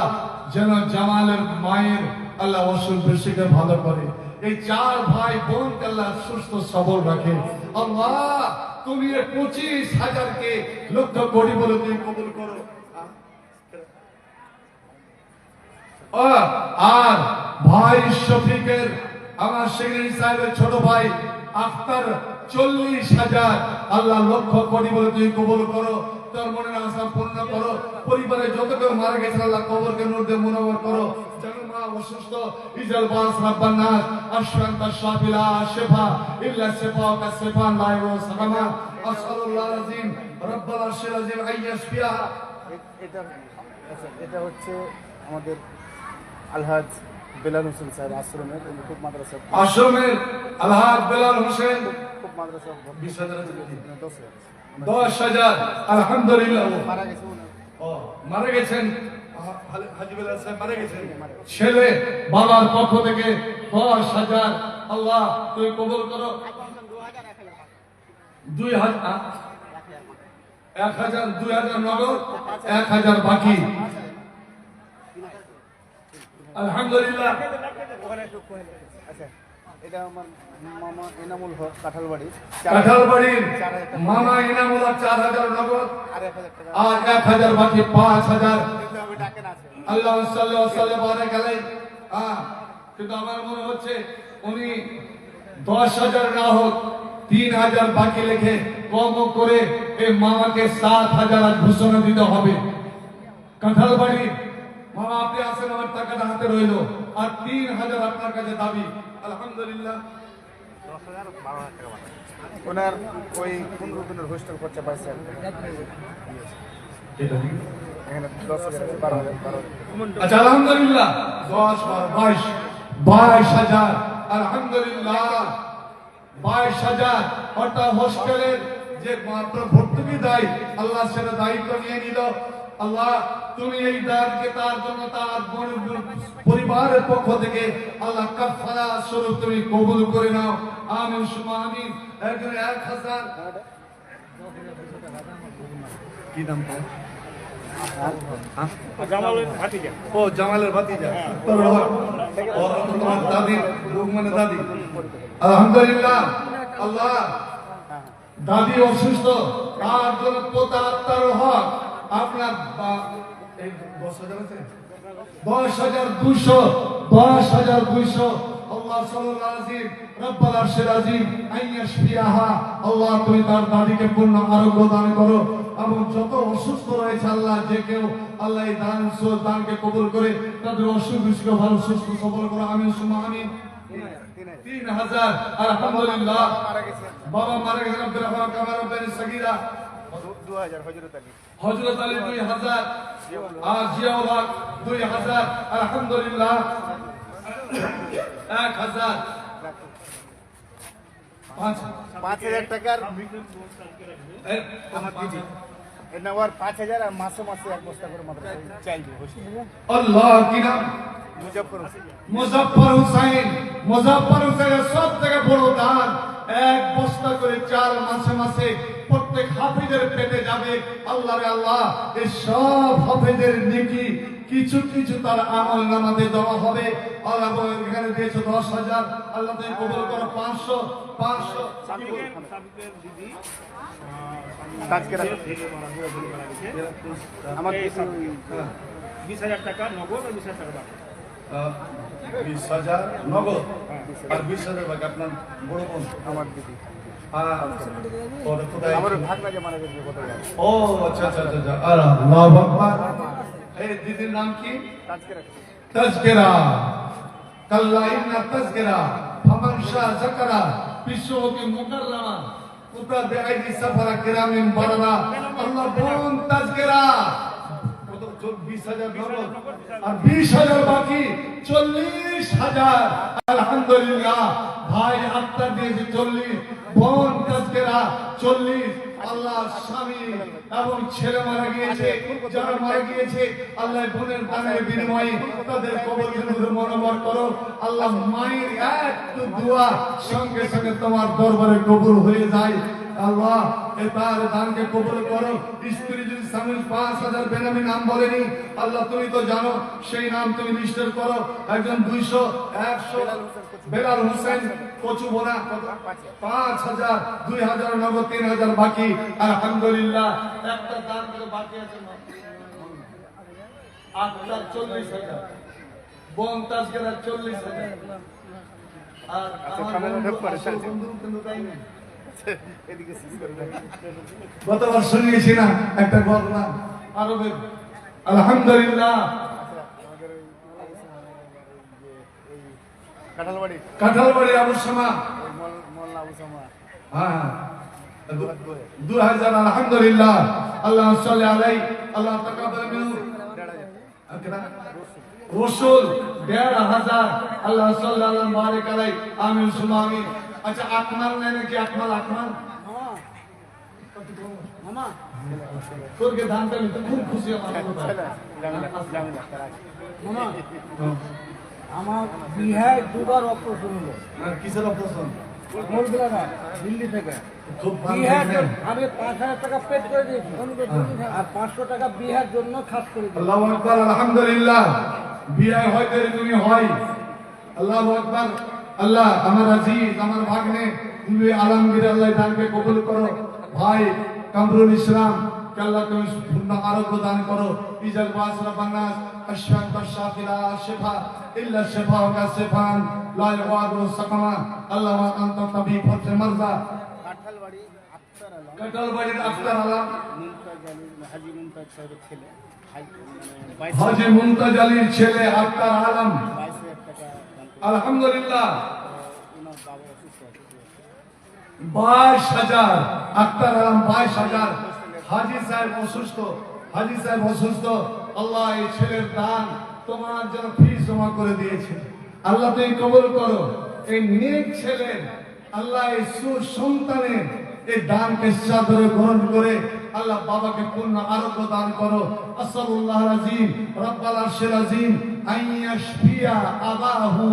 যেন জামালের মায়ের আল্লাহ অসুখ বিসুখে ভালো করে। এই 4 ভাই বোনকে আল্লাহ সুস্থ সবল রাখে। আল্লাহ তুমি এই 25,000-কে লক্ষ কোটি বলে তুমি কবুল করো। আর ভাই শফিকের, আমার সেক্রেটারি সাহেবের ছোট ভাই আখতার 40,000 আল্লাহ লক্ষ কোটি বলে তুমি কবুল করো। তোর মনের আশা পূর্ণ করো। পরিবারে যত কেউ মারা গেছে আল্লাহ কবরকে নূর দিয়ে মুনাওয়ার করো। জানো মা অসুস্থ, ইজাল বাস রাব্বান নাস আশফান্তা শাফিলা শিফা ইল্লা শিফা কা শিফা লা ইউসাকামা আসআলুল্লাহ আযীম রাব্বাল আরশিল আযীম আইয়াশফিয়া। এটা হচ্ছে আমাদের আলহাজ বেলাল হোসেন স্যার আশ্রমের খুব মাদ্রাসা, আশ্রমের আলহাজ বেলাল হোসেন খুব মাদ্রাসা 10,000 আলহামদুলিল্লাহ। মারা গেছে উনি। মারা গেছেন হাজী বেলাল সাহেব, মারা গেছেন। ছেলে বাবার পক্ষ থেকে 10,000 আল্লাহ তুমি কবুল করো। 2,000 নগদ, 1,000 বাকি। আলহামদুলিল্লাহ। আচ্ছা, এটা আমার মামা এনামুল হক কাঁঠালবাড়ি, কাঁঠালবাড়ির মামা ইনামুল্লাহ 4,000 নগদ আর 1,000 টাকা আর 1,000 বাকি 5,000। ডাকেন আছে। আল্লাহ সাল্লাল্লাহু আলাইহি বারাক আলাইহি। কিন্তু আমার মনে হচ্ছে উনি 10,000 না হোক 3,000 বাকি লেখে কম করে এই মামাকে 7,000 আজ ঘোষণা দিতে হবে। কাঁঠালবাড়ি মামা আপনি আসেন, আমার টাকাটা হাতে রইল, আর 3,000 আপনার কাছে দাবি। আলহামদুলিল্লাহ। ওনার ওই 15 দিনের হোস্টেল খরচা পাইছে এখানে 10,000 আছে, 12,000। আচ্ছা আলহামদুলিল্লাহ। 10, 12, 22,000 আলহামদুলিল্লাহ। 22,000 অর্থাৎ হোস্টেলের যে আপনার ভর্তুকি দেয় আল্লাহ সেটা দায়িত্ব নিয়ে নিল। আল্লাহ তুমি এই দানকে তার জন্য তার পরিবারের পক্ষ থেকে আল্লাহ কাফারা স্বরূপ তুমি কবুল করে নাও। আমিন সুমা আমিন। একজন 1,000 কি নাম তার? ও জামালের ভাতিজা, তোমার দাদি, মানে দাদি। আলহামদুলিল্লাহ। আল্লাহ দাদি অসুস্থ, তার জন্য পোতা আত্মার হক আপনার 10,000 আছে, 10,200 10,200 আল্লাহ সাল্লাল্লাহু আলাইহি রব্বুল আরশিল আযীম আইয়াশফিয়াহা। আল্লাহ তুমি তার দাদিকে পূর্ণ আরোগ্য দান করো এবং যত অসুস্থ রয়েছে আল্লাহ যে কেউ আল্লাহ এই দানকে কবুল করে তাদের অসুখ বিসুখ ভালো সুস্থ সবল করো। আমিন সুমা আমিন। 3,000 আলহামদুলিল্লাহ। বাবা মারা গেছেন আব্দুর রহমান কামার রব্বানি সগীরা 2,000 হযরত আলী, হযরত আলী 2,000 আর জিয়াউল হক 2,000 আলহামদুলিল্লাহ। 1,000 5,000 টাকার আমার দিদি এটা ওর 5,000 আর মাসে মাসে এক বস্তা করে মাদ্রাসা চাইবে হোস্টেলে। আল্লাহ কি নাম? মুজফফর হোসেন। মুজফফর হোসেন। মুজফফর হোসেনের সব থেকে বড় দান, 1 বস্তা করে চাল মাসে মাসে প্রত্যেক হাফিজের পেটে যাবে। আল্লাহ রে আল্লাহ, এই সব হাফিজের নেকি কিছু কিছু তার আমল নামাতে দেওয়া হবে। আল্লাহ এখানে দিয়েছে 10,000। আল্লাহ তুমি কবুল করো। 500 দিদি তাজকেরা আমার 20,000 টাকা নগদ আর 20,000 টাকা বাকি। 20,000 নগদ আর 20,000 বাকি আপনার বড় বোন আমার দিদি আমার ভাগনা যে মারা গেছে কত টাকা। ও আচ্ছা আচ্ছা আচ্ছা। আল্লাহু আকবার। এই দিদির নাম কি? তাজকেরা। তাজকিরা। কাল্লা ইন্না তাজকিরা ফামান শাহ যাকারা বিশ্বকে মুকাররামা উতা বেআইদি সাফারা কিরামিন বারারা। আল্লাহ বোন তাজকিরা কত? 20,000 নগদ আর 20,000 বাকি 40,000। আলহামদুলিল্লাহ। ভাই আত্মা দিয়েছে 40, বোন তাজকিরা 40। আল্লাহ স্বামী এবং ছেলে মারা গিয়েছে, যারা মারা গিয়েছে আল্লাহ বোনের দানের বিনিময়ে তাদের কবরকে মনোমর করো। আল্লাহ মায়ের একটু দোয়া সঙ্গে সঙ্গে তোমার দরবারে কবুল হয়ে যায়। আল্লাহ এ তার দানকে কবুল করো। স্ত্রী যদি স্বামীর 5,000 বেনামি নাম বলেনি, আল্লাহ তুমি তো জানো, সেই নাম তুমি রেজিস্টার করো। একজন 200, 100, বেলাল হোসেন কচু বোনা 5,000, 2,000 নগদ, 3,000 বাকি। আলহামদুলিল্লাহ একটা দান করে বাকি আছে না, 40,000 বন্তাজ গেলা 40,000। আর আমার বন্ধু কিন্তু তাই নেই। গতবার শুনিয়েছি না একটা ঘটনা আরবের। আলহামদুলিল্লাহ কাঁঠালবাড়ি আবু সামা, হ্যাঁ 2000। আলহামদুলিল্লাহ আল্লাহ সাল্লি আলাইহি, আল্লাহ তাকাব্বাল মিনহু। রসুল 1,500, আল্লাহ সাল্লাল্লাহু বারিক আলাইহি, আমিন সুম্মা আমিন। আচ্ছা আকমাল নেই নাকি? আকমাল মামা তোরকে দানটা নিতে খুব খুশি আমার। মামা আমার বিহায় দুবার অপারেশন হলো। কিসের অপারেশন? মোরগুলা দিল্লি থেকে খুব ভালো বিহার লাগছে। আমি 5,000 টাকা পেড করে দিয়েছি, আর 500 টাকা বিহার জন্য খাস করে দিয়েছি। আল্লাহু আকবার। আলহামদুলিল্লাহ বিয়ে হয়তো তুমি হয়। আল্লাহু আকবার। আল্লাহ আমার আজিজ, আমার ভাগ্নে আলমগীর, আল্লাহ দানকে কবুল করো। ভাই কামরুল ইসলাম কে আল্লাহ তুমি পূর্ণ আরোগ্য দান করো। ইজাল বাসরা বান্নাস আশফাক বাশাফিরা শিফা ইল্লা শিফা কা শিফান লা ইয়াগুদু সাকামা। আল্লাহ আনতা তাবিব ফাতে মারজা। কাঁঠালবাড়ির আখতার আলম, হাজী মুমতাজ আলীর ছেলে আখতার আলম। আলহামদুলিল্লাহ 22,000 আখতার আলম 22,000। হাজী সাহেব অসুস্থ। আল্লাহ এই ছেলের দান তোমার জন্য ফিস জমা করে দিয়েছে। আল্লাহ তুমি কবুল করো। এই নেক ছেলে আল্লাহ এই সুসন্তানের এই দানকে সাদরে গ্রহণ করে আল্লাহ বাবাকে পূর্ণ আরোগ্য দান করো। আসসালুল্লাহ আযীম রব্বাল আরশিল আযীম আইয়াশফিয়া আবাহু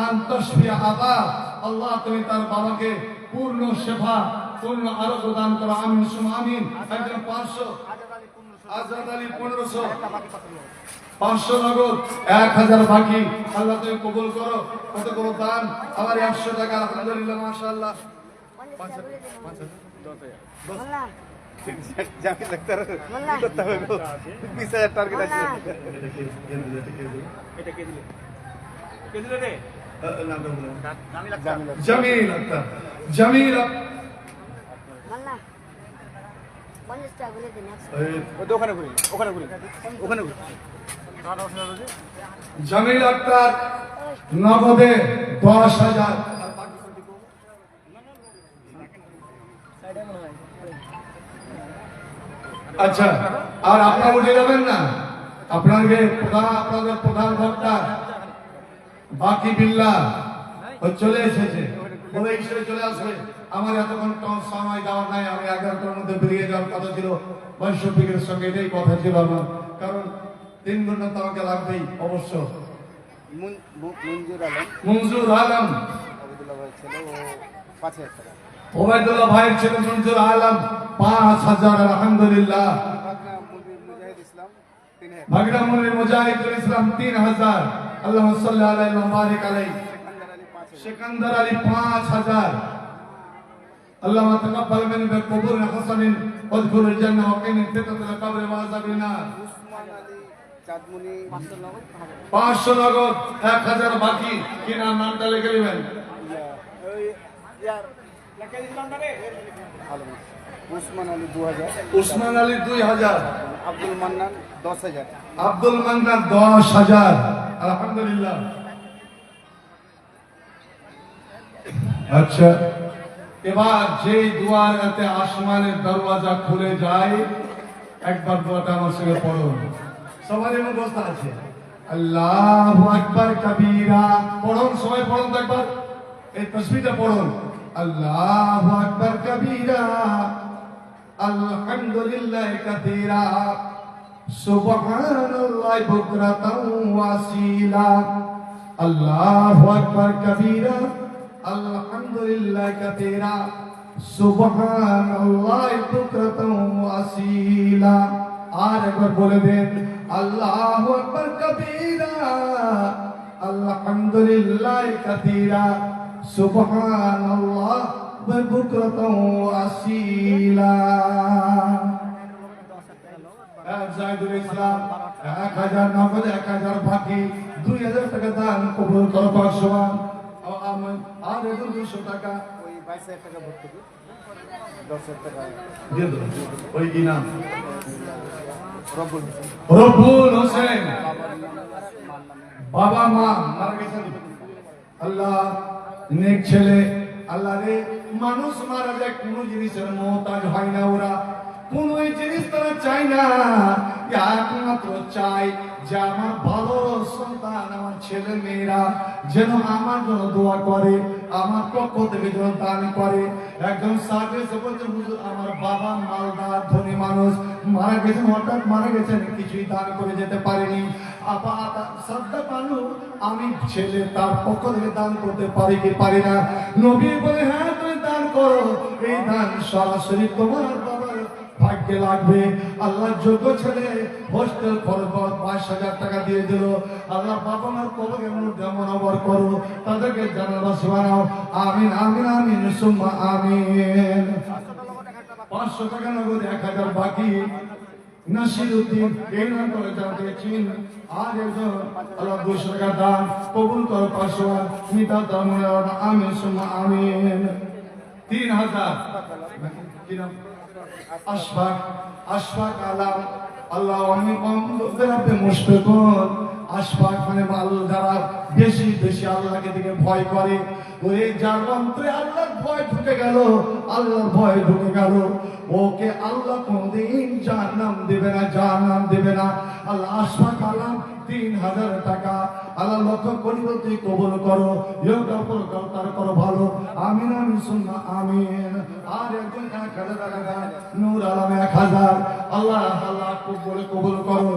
আনতাশফিয়া আবা। আল্লাহ তুমি তার বাবাকে পূর্ণ শেফা, পূর্ণ আরোগ্য দান করো। আমিন সুম্মা আমিন। একজন 500, আজাদ আলী 1500, 500 নগদ, 1,000 বাকি। আল্লাহ তুমি কবুল করো। কত বড় দান! আমার 100 টাকা। আলহামদুলিল্লাহ মাশাআল্লাহ। 5,000 জামিল ডাক্তার কি করতে হবে গো? 20,000 টার্গেট আছে। এটা কে দিলে? কে দিলে রে? জামিল আক্তার, জামিল মাল্লা 50 টাকা বলে দিন। ওখানে ঘুরি। জামিল আক্তার নগদে 10,000। আচ্ছা, আর আপনারা উঠে যাবেন না? আপনাদের প্রধান বক্তা বাকি বিল্লাহ চলে এসেছে, বলে হিসেবে চলে আসবে। আমার এতক্ষণ সময় দেওয়ার নাই। আমি 11টার মধ্যে বেরিয়ে যাওয়ার কথা ছিল। বৈশ্বপিকের সঙ্গে এটাই কথা ছিল আমার, কারণ 3 ঘন্টা তো আমাকে লাগবেই অবশ্য। মঞ্জুর আলম, ওবায়দুল্লাহ ভাইয়ের ছেলে মঞ্জুর আলম 5,000। আলহামদুলিল্লাহ। ভাগড়া মুনির মুজাহিদুল ইসলাম 3,000। আল্লাহুম্মা সাল্লি আলাইহি ওয়া বারিক আলাইহি। সিকান্দার আলী 5,000। আল্লাহুম্মা তাকাব্বাল মিন্না বিকুবুরি হাসানিন ওয়াদখুলুল জান্নাহ ওয়া কিনা ফিতনাতাল কবরি ওয়া আযাবিন নার। 500 নগদ, 1,000 বাকি। কি নামটা লিখে নেবেন? উসমান আলী 2000, উসমান আলী 2,000, আব্দুল মান্নান 10,000, আব্দুল মান্নান 10,000। আলহামদুলিল্লাহ। আচ্ছা, এবার যে দুয়ারে আসমানের দরওয়াজা খুলে যায়, একবার দোয়াটা আমার সঙ্গে পড়ুন। সবারই মুখস্থ আছে। আল্লাহু আকবার কবীরা পড়ুন, সবাই পড়ুন তো একবার। এই তাসবিহটা পড়ুন। আল্লাহু আকবার কবীরা আলহামদুলিল্লাহি কাসীরা সুবহানাল্লাহি বুকরাতাও ওয়াসিলা। আল্লাহু আকবার কবীরা আলহামদুলিল্লাহি কাসীরা সুবহানাল্লাহ বুকরাতাও ওয়া আসীলা। আর একবার বলে দেন আল্লাহু আকবার কবীরা আলহামদুলিল্লাহ কাসীরা সুবহানাল্লাহ ওয়া বুকরাতাও ওয়া আসীলা। জাহিদুল ইসলাম 1000 নগদ 1000 বাকি 2000 টাকা দান কবুল করো পাঁচশোয়ান। আর 200 টাকা ওই 22,000 টাকা ভর্তুকি 10,000 টাকা দিয়ে দাও। ওই কি নাম? রব্বুল হোসেন। রব্বুল হোসেন। বাবা মা মারা গেছেন। আল্লাহ নেক ছেলে। আল্লাহ রে, মানুষ মারা যায় কোন জিনিসের মোহতাজ হয় না, ওরা কোন জিনিস তারা চায় না, একমাত্র চাই যে আমার ভালো সন্তান, আমার ছেলে মেয়েরা যেন আমার জন্য দোয়া করে, আমার পক্ষ থেকে যেন দান করে। একজন সার্ভিস বলছে হুজুর আমার বাবা মালদার ধনী মানুষ মারা গেছেন, হঠাৎ মারা গেছেন, কিছুই দান করে যেতে পারেনি। শ্রদ্ধা পালু আমি ছেলে তার পক্ষ থেকে দান করতে পারি কি পারি না? নবী বলে হ্যাঁ তুমি দান করো, এই দান সরাসরি তোমার বাবার ভাগ্যে লাগবে। আল্লাহ যোগ্য ছেলে হোস্টেল খরচ 5,000 টাকা দিয়ে দিল। আল্লাহ বাবা মার কবরে মনোবর করো, তাদেরকে জানাবাসী বানাও। আমিন আমিন আমিন সুম্মা আমিন। 500 টাকা নগদ 1000 বাকি। নাসিরউদ্দিন এই নাম করে জানতে চিন। আর একজন আল্লাহ 200 টাকা দান কবুল করো পাঁচশোয়ান। মিতা দামুন আমিন সুম্মা আমিন। 3000 কি নাম? আশফাক। আশফাক আলাম আল্লাহ আমি বেরাতে মুশফিকুন। আশফাক মানে যারা বেশি বেশি আল্লাহকে দিকে ভয় করে, ওই যার অন্তরে আল্লাহর ভয় ঢুকে গেল, আল্লাহর ভয় ঢুকে গেল, ওকে আল্লাহ কোনদিন জাহান্নাম দেবে না, জাহান্নাম দেবে না। আল্লাহ আশফাক আলাম 3000 টাকা আল্লাহ লক্ষ কোটি বলতে কবুল করো, ইয়োগা পরকাল তার করো ভালো। আমিন আমিন সুন্নাহ আমিন। আর একজন 1000 টাকা নূর আলম 1000 আল্লাহ আল্লাহ কবুল কবুল করো।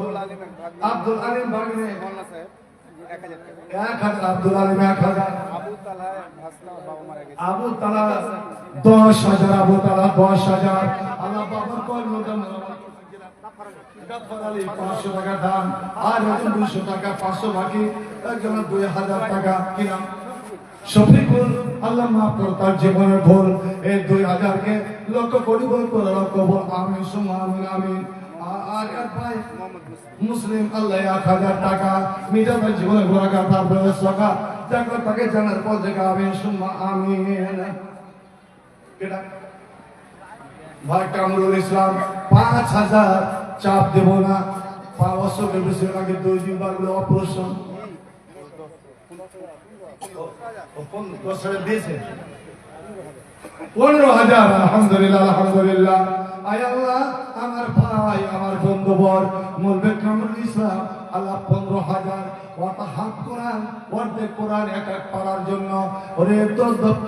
আব্দুল আলিম ভাগনে মোল্লা সাহেব 1000 টাকা। 1000 আব্দুল আলিম 1000। আবু তালহা হাসনা বাবা মারা গেছে। আবু তালা 10,000 আবু তালা 10,000 আল্লাহ বাবার কর্মটা 500 টাকা দান। আর 200 টাকা 500 বাকি। একজন 2000 টাকা কি নাম? শফিকুল। আল্লাহ মাফ করো তার জীবনের ভুল। এই 2000 কে লক্ষ কোটি বল করে লক্ষ বল আমিন সুম্মা আমিন আমিন। আর এক ভাই মুসলিম আল্লাহ 1000 টাকা নিজের জীবনে ঘোরাকা তারপরে সকা যাকে তাকে জানার পর থেকে আমিন সুম্মা আমিন। কেডা? ভাই কামরুল ইসলাম 5000 চাপ দেব না, 5 বছরের বেশি আগে 2 দিন বাড়লো অপারেশন। 15,000 আলহামদুলিল্লাহ আলহামদুলিল্লাহ। আয় আল্লাহ আমার ভাই আমার বন্ধুবর মুলবে কামরুল ইসলাম আল্লাহ 15,000 ওটা হাত কোরআন অর্ধেক কোরআন এক এক পারার জন্য ওরে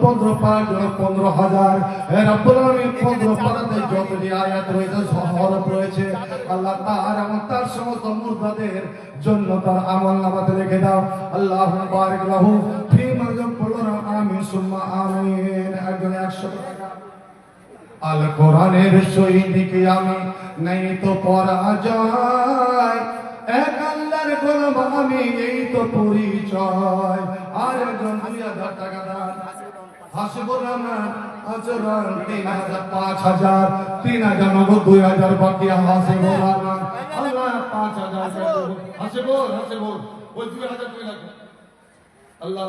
15 পারার জন্য 15,000। এর রব্বুল আলামিন 15 পারাতে যতটি আয়াত রয়েছে হরফ রয়েছে আল্লাহ তার এবং তার সমস্ত মুর্দাদের জন্য তার আমল নামাতে রেখে দাও। আল্লাহুম্মা বারিক লাহু ফিমা যাকুলুনা আমিন সুম্মা আমিন। একজন 100 টাকা আল কোরআনের সৈনিক আমি নাই তো পরাজয়, এক আল্লাহর গোলাম আমি এই তো পরিচয়। আর একজন 2000 টাকা দান হাসিবুর রহমান আচরণ 3000 5000 3000 নগদ 2000 বাকি হাসিবুর রহমান আল্লাহ 5000 হাসিবুর হাসিবুর ওই 2000 তুই লাগবে আল্লাহ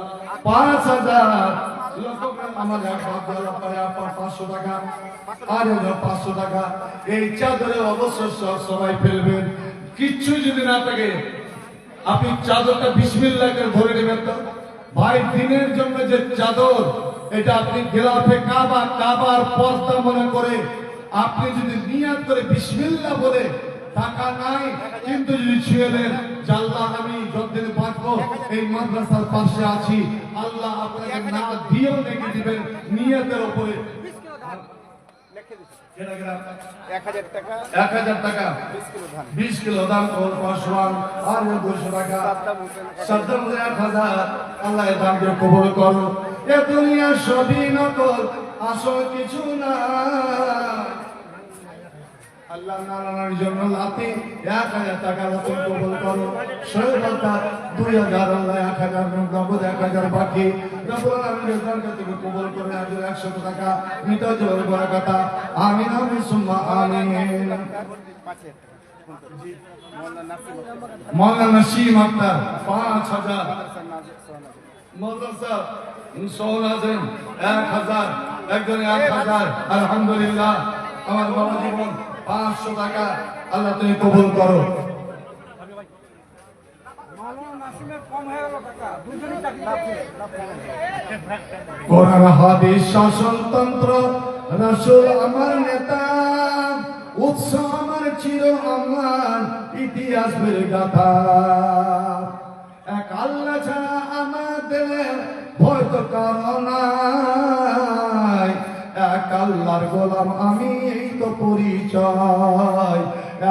5000 লক্ষ আমার 500 টাকা। আর 500 টাকা এই চাদরে অবশ্যই সবাই ফেলবেন। কিচ্ছু যদি না থাকে আপনি চাদরটা বিসমিল্লাহ করে ধরে নেবেন তো ভাই। দিনের জন্য যে চাদর এটা আপনি গেলাফে কাবা কাবার পর্দা মনে করে আপনি যদি নিয়াত করে বিসমিল্লাহ বলে টাকা নাই কিন্তু যদি ছুঁয়ে দেন আল্লাহ আমি যতদিন বাঁচবো এই মাদ্রাসার পাশে আছি আল্লাহ আপনাকে না দিয়েও দেখে দিবেন নিয়তের উপরে। 1000 টাকা 1000 টাকা 20 কিলো দাম ওর পাশওয়ান। আর 200 টাকা সাদ্দাম 1000 আল্লাহ এর দামকে কবুল করো। এ দুনিয়া সবই নকল আসল কিছু না। আল্লাহ নারায়ণের জন্য লাতি 1000 টাকা লাতি কবুল করো। সৈয়দটা 2000, আল্লাহ 1000, নগদ 1000 বাকি। রব্বুল আলামিনের দরজা থেকে কবুল করে আজকে 100 টাকা মিটা জোর বরাকাতা। আমিন আমিন সুম্মা আমিন। মৌলানা নাসিম আক্তার 5000, মাদ্রাসা সোনাজেন 1000, একজনে 1000। আলহামদুলিল্লাহ আমার বাবা জীবন 500 টাকা আল্লাহ তুমি কবুল করো। মাওলানা নাসিমের কম হয়ে গেল টাকা, দুজনই চাকরি কোরআন হাদিস শাসনতন্ত্র, রাসূল আমার নেতা, উৎস আমার চির আমার, ইতিহাস বীর গাথা। এক আল্লাহ ছাড়া আমাদের ভয় তো কারো নাই। এক আল্লাহর গোলাম আমি, এই তো পরিচয়।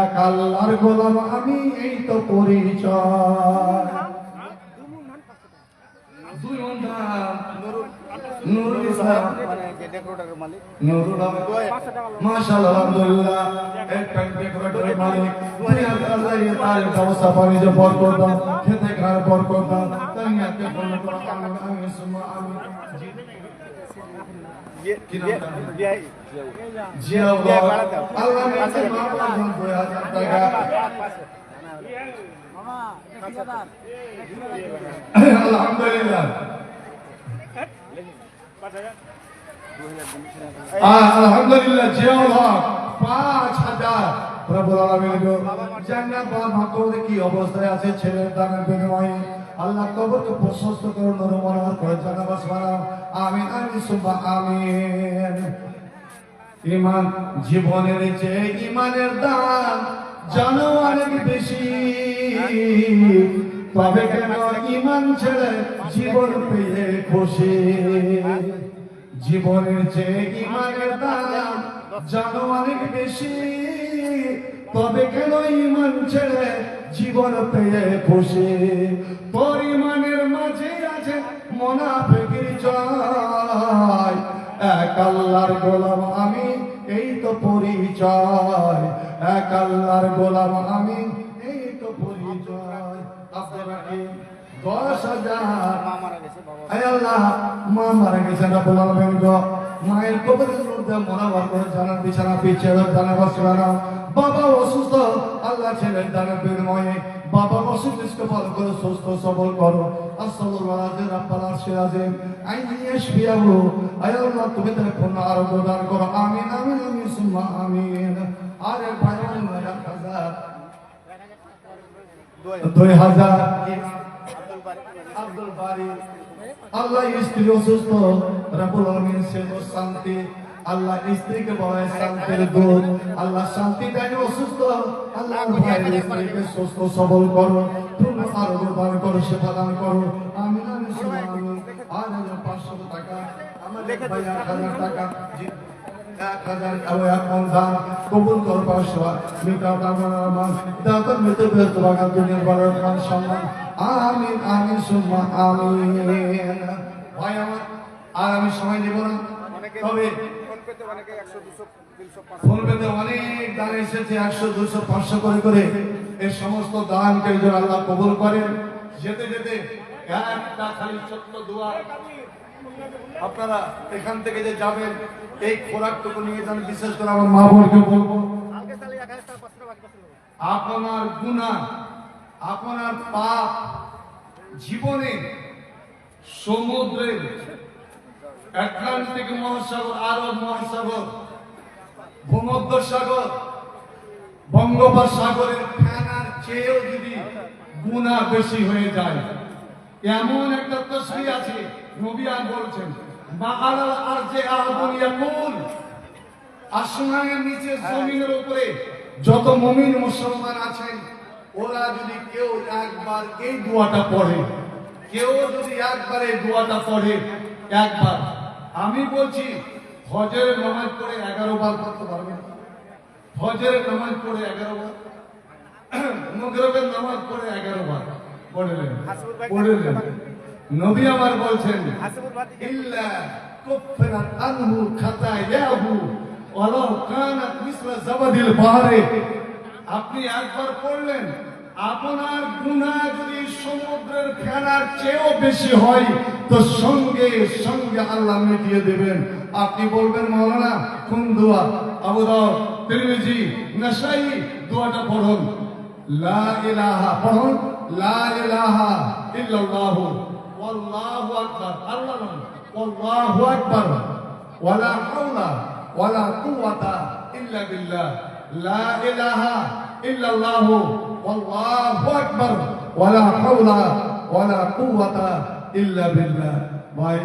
এক আল্লাহর গোলাম আমি, এই তো পরিচয়। দুই ঘন্টা নুরুল ইসলাম মানে যে ডেকোরেটরের মালিক নুরুল মাশাআল্লাহ আলহামদুলিল্লাহ একটা ডেকোরেটরের মালিক। দুই আল্লাহ তার ব্যবস্থা বাণিজ্য বরকত দাও, খেতে খাওয়ার বরকত দাও। তাইয়াকে বলল আমিন আমিন সুম্মা আমিন। জিয়া আল্লাহ কাছে মাওলা জন 2000 টাকা। আলহামদুলিল্লাহ আলহামদুলিল্লাহ জিয়াউল হক 5000। রব্বুল আলামিন জান্নাত বা মাকবরে কি অবস্থায় আছে ছেলের দানের বিনিময়ে আল্লাহ কবরকে প্রশস্ত করে নূর মনোহর করে জান্নাত বানাও। আমিন আমিন সুম্মা আমিন। ঈমান জীবনের চেয়ে ঈমানের দাম জানো অনেক বেশি, তবে কেন ঈমান ছেড়ে জীবন পেয়ে খুশি। জীবনের চেয়ে ঈমানের দাম জানো অনেক বেশি, তবে কেন ঈমান ছেড়ে জীবন পেয়ে খুশি। তোর ঈমানের মাঝে আছে মুনাফিকের জয়। এক আল্লাহর গোলাম আমি, এই তো পরিচয়। এক আল্লাহর গোলাম আমি, এই তো পরিচয়। আব্দুর রাহিম 10,000। মা মারা গেছে বাবা আয় আল্লাহ মা মারা গেছেন, রব্বুল আলামিন গো মায়ের কবরের মধ্যে মোনাবার করে জানার বিছানা পিছিয়ে জানাবার শোনা। বাবা অসুস্থ, আল্লাহ ছেলের দানের বিনিময়ে বাবা অসুস্থ ভালো করে সুস্থ সবল করো। আসসালামু আলাইকুম রাব্বাল আরশিল আযীম আইনি ইয়াশফিয়াহু। আয় আল্লাহ তুমি তার পূর্ণ আরোগ্য দান করো। আমিন আমিন আমিন সুম্মা আমিন। আরে ভাই 1000 2000 আব্দুল বারি। আল্লাহ স্ত্রী অসুস্থ, রব্বুল আলামিন সে শান্তি। আল্লাহ স্ত্রীকে বলে শান্তির দূত। আল্লাহ শান্তি দেয় অসুস্থ। আল্লাহ ভাইয়ের স্ত্রীকে সুস্থ সবল করো, পূর্ণ আরোগ্য দান করো, সেবা দান করো। আমিন আমিন সুম্মা আমিন। আর 500 টাকা আমাদের ভাই 1000 টাকা 1000 এখন দান কবুল কর। 500 মিটাও কামনা দাতার মৃত্যু ব্যস্ত বাগান দুনিয়ার বড় খান সম্মান। আমিন আমিন সুম্মা আমিন। ভাই আমার আর আমি সময় দেব না, তবে ফোন পেতে অনেক দান এসেছে 100 200 500 করে এই সমস্ত দানকে যেন আল্লাহ কবুল করেন। যেতে যেতে একটা খালি ছোট্ট দোয়া, আপনারা এখান থেকে যে যাবেন এই খোরাকটুকু নিয়ে যান। বিশেষ করে আমার মা বোনকে বলবো, আপনার গুনাহ আপনার পাপ জীবনে সমুদ্রের আটলান্টিক মহাসাগর, আরব মহাসাগর, ভূমধ্য সাগর, বঙ্গোপসাগরের ফেনার চেয়েও যদি গুনাহ বেশি হয়ে যায়, এমন একটা তসবিহ আছে নবী বলছেন মাআলাল আরজে আহাদুন ইয়াকুল, আসমানের নিচে জমিনের উপরে যত মুমিন মুসলমান আছেন ওরা যদি কেউ একবার এই দোয়াটা পড়ে, কেউ যদি একবার এই দোয়াটা পড়ে, একবার আমি বলছি ফজরের নামাজ পড়ে 11 বার পড়তে পারবেন। ফজরের নামাজ পড়ে 11 বার, মাগরিবের নামাজ পড়ে 11 বার পড়লেন। নবী আমার বলছেন ইল্লা كفرت عنه خطاياه ولو كانت مثل زبد البحر আপনি একবার পড়লেন আপনার গুনাহ যদি সমুদ্রের ফেনার চেয়েও বেশি হয় তো সঙ্গে সঙ্গে আল্লাহ মিটিয়ে দেবেন। আপনি বলবেন মাওলানা কোন দোয়া? আবু দাউদ, তিরমিজি, নাসাই দোয়াটা পড়ুন। লা ইলাহা পড়ুন, লা ইলাহা ইল্লাল্লাহু ওয়াল্লাহু আকবার, আল্লাহ নাম ওয়াল্লাহু আকবার ওয়ালা হাওলা ওয়ালা কুওয়াতা ইল্লা বিল্লাহ, লা ইলাহা ইল্লাল্লাহু ওয়াল্লাহু আকবার ওয়ালা হাওলা ওয়ালা কুওয়াতা ইল্লা বিল্লাহ। ভাই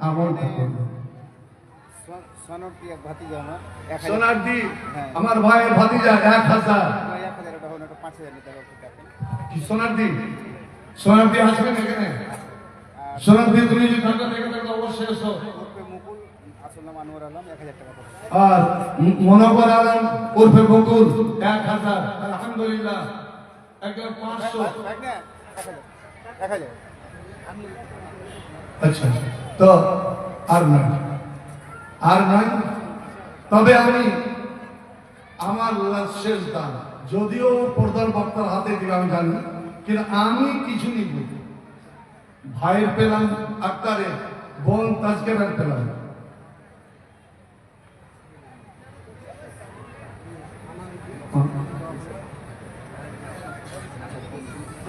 আমলটা করুন। সোনারটি এক ভাতিজা আমার 1000 সোনারদি হ্যাঁ। আমার ভাইয়ের ভাতিজা 1000 1000 টাকা হলো, 5000 টাকা দেখেন। কি সোনারদি? সোনারদি আসবেন এখানে? সোনারদি তুমি যদি টাকা দেখে থাকো অবশ্যই এসো। ওরফে মুকুল, আসল নাম আনোয়ার আলম, 1000 টাকা পাবে। আর মনোবর আলম উর্ফে বকুল 1000। আলহামদুলিল্লাহ। একজন 500। ভাই না 1000 আচ্ছা তো আর নয়, আর নয়। তবে আমি আমার শেষ দান, যদিও প্রধান বক্তার হাতে দিবে আমি জানি, কিন্তু আমি কিছু নিব। ভাইয়ের পেলাম আক্তারে, বোন তাজকেরার পেলাম।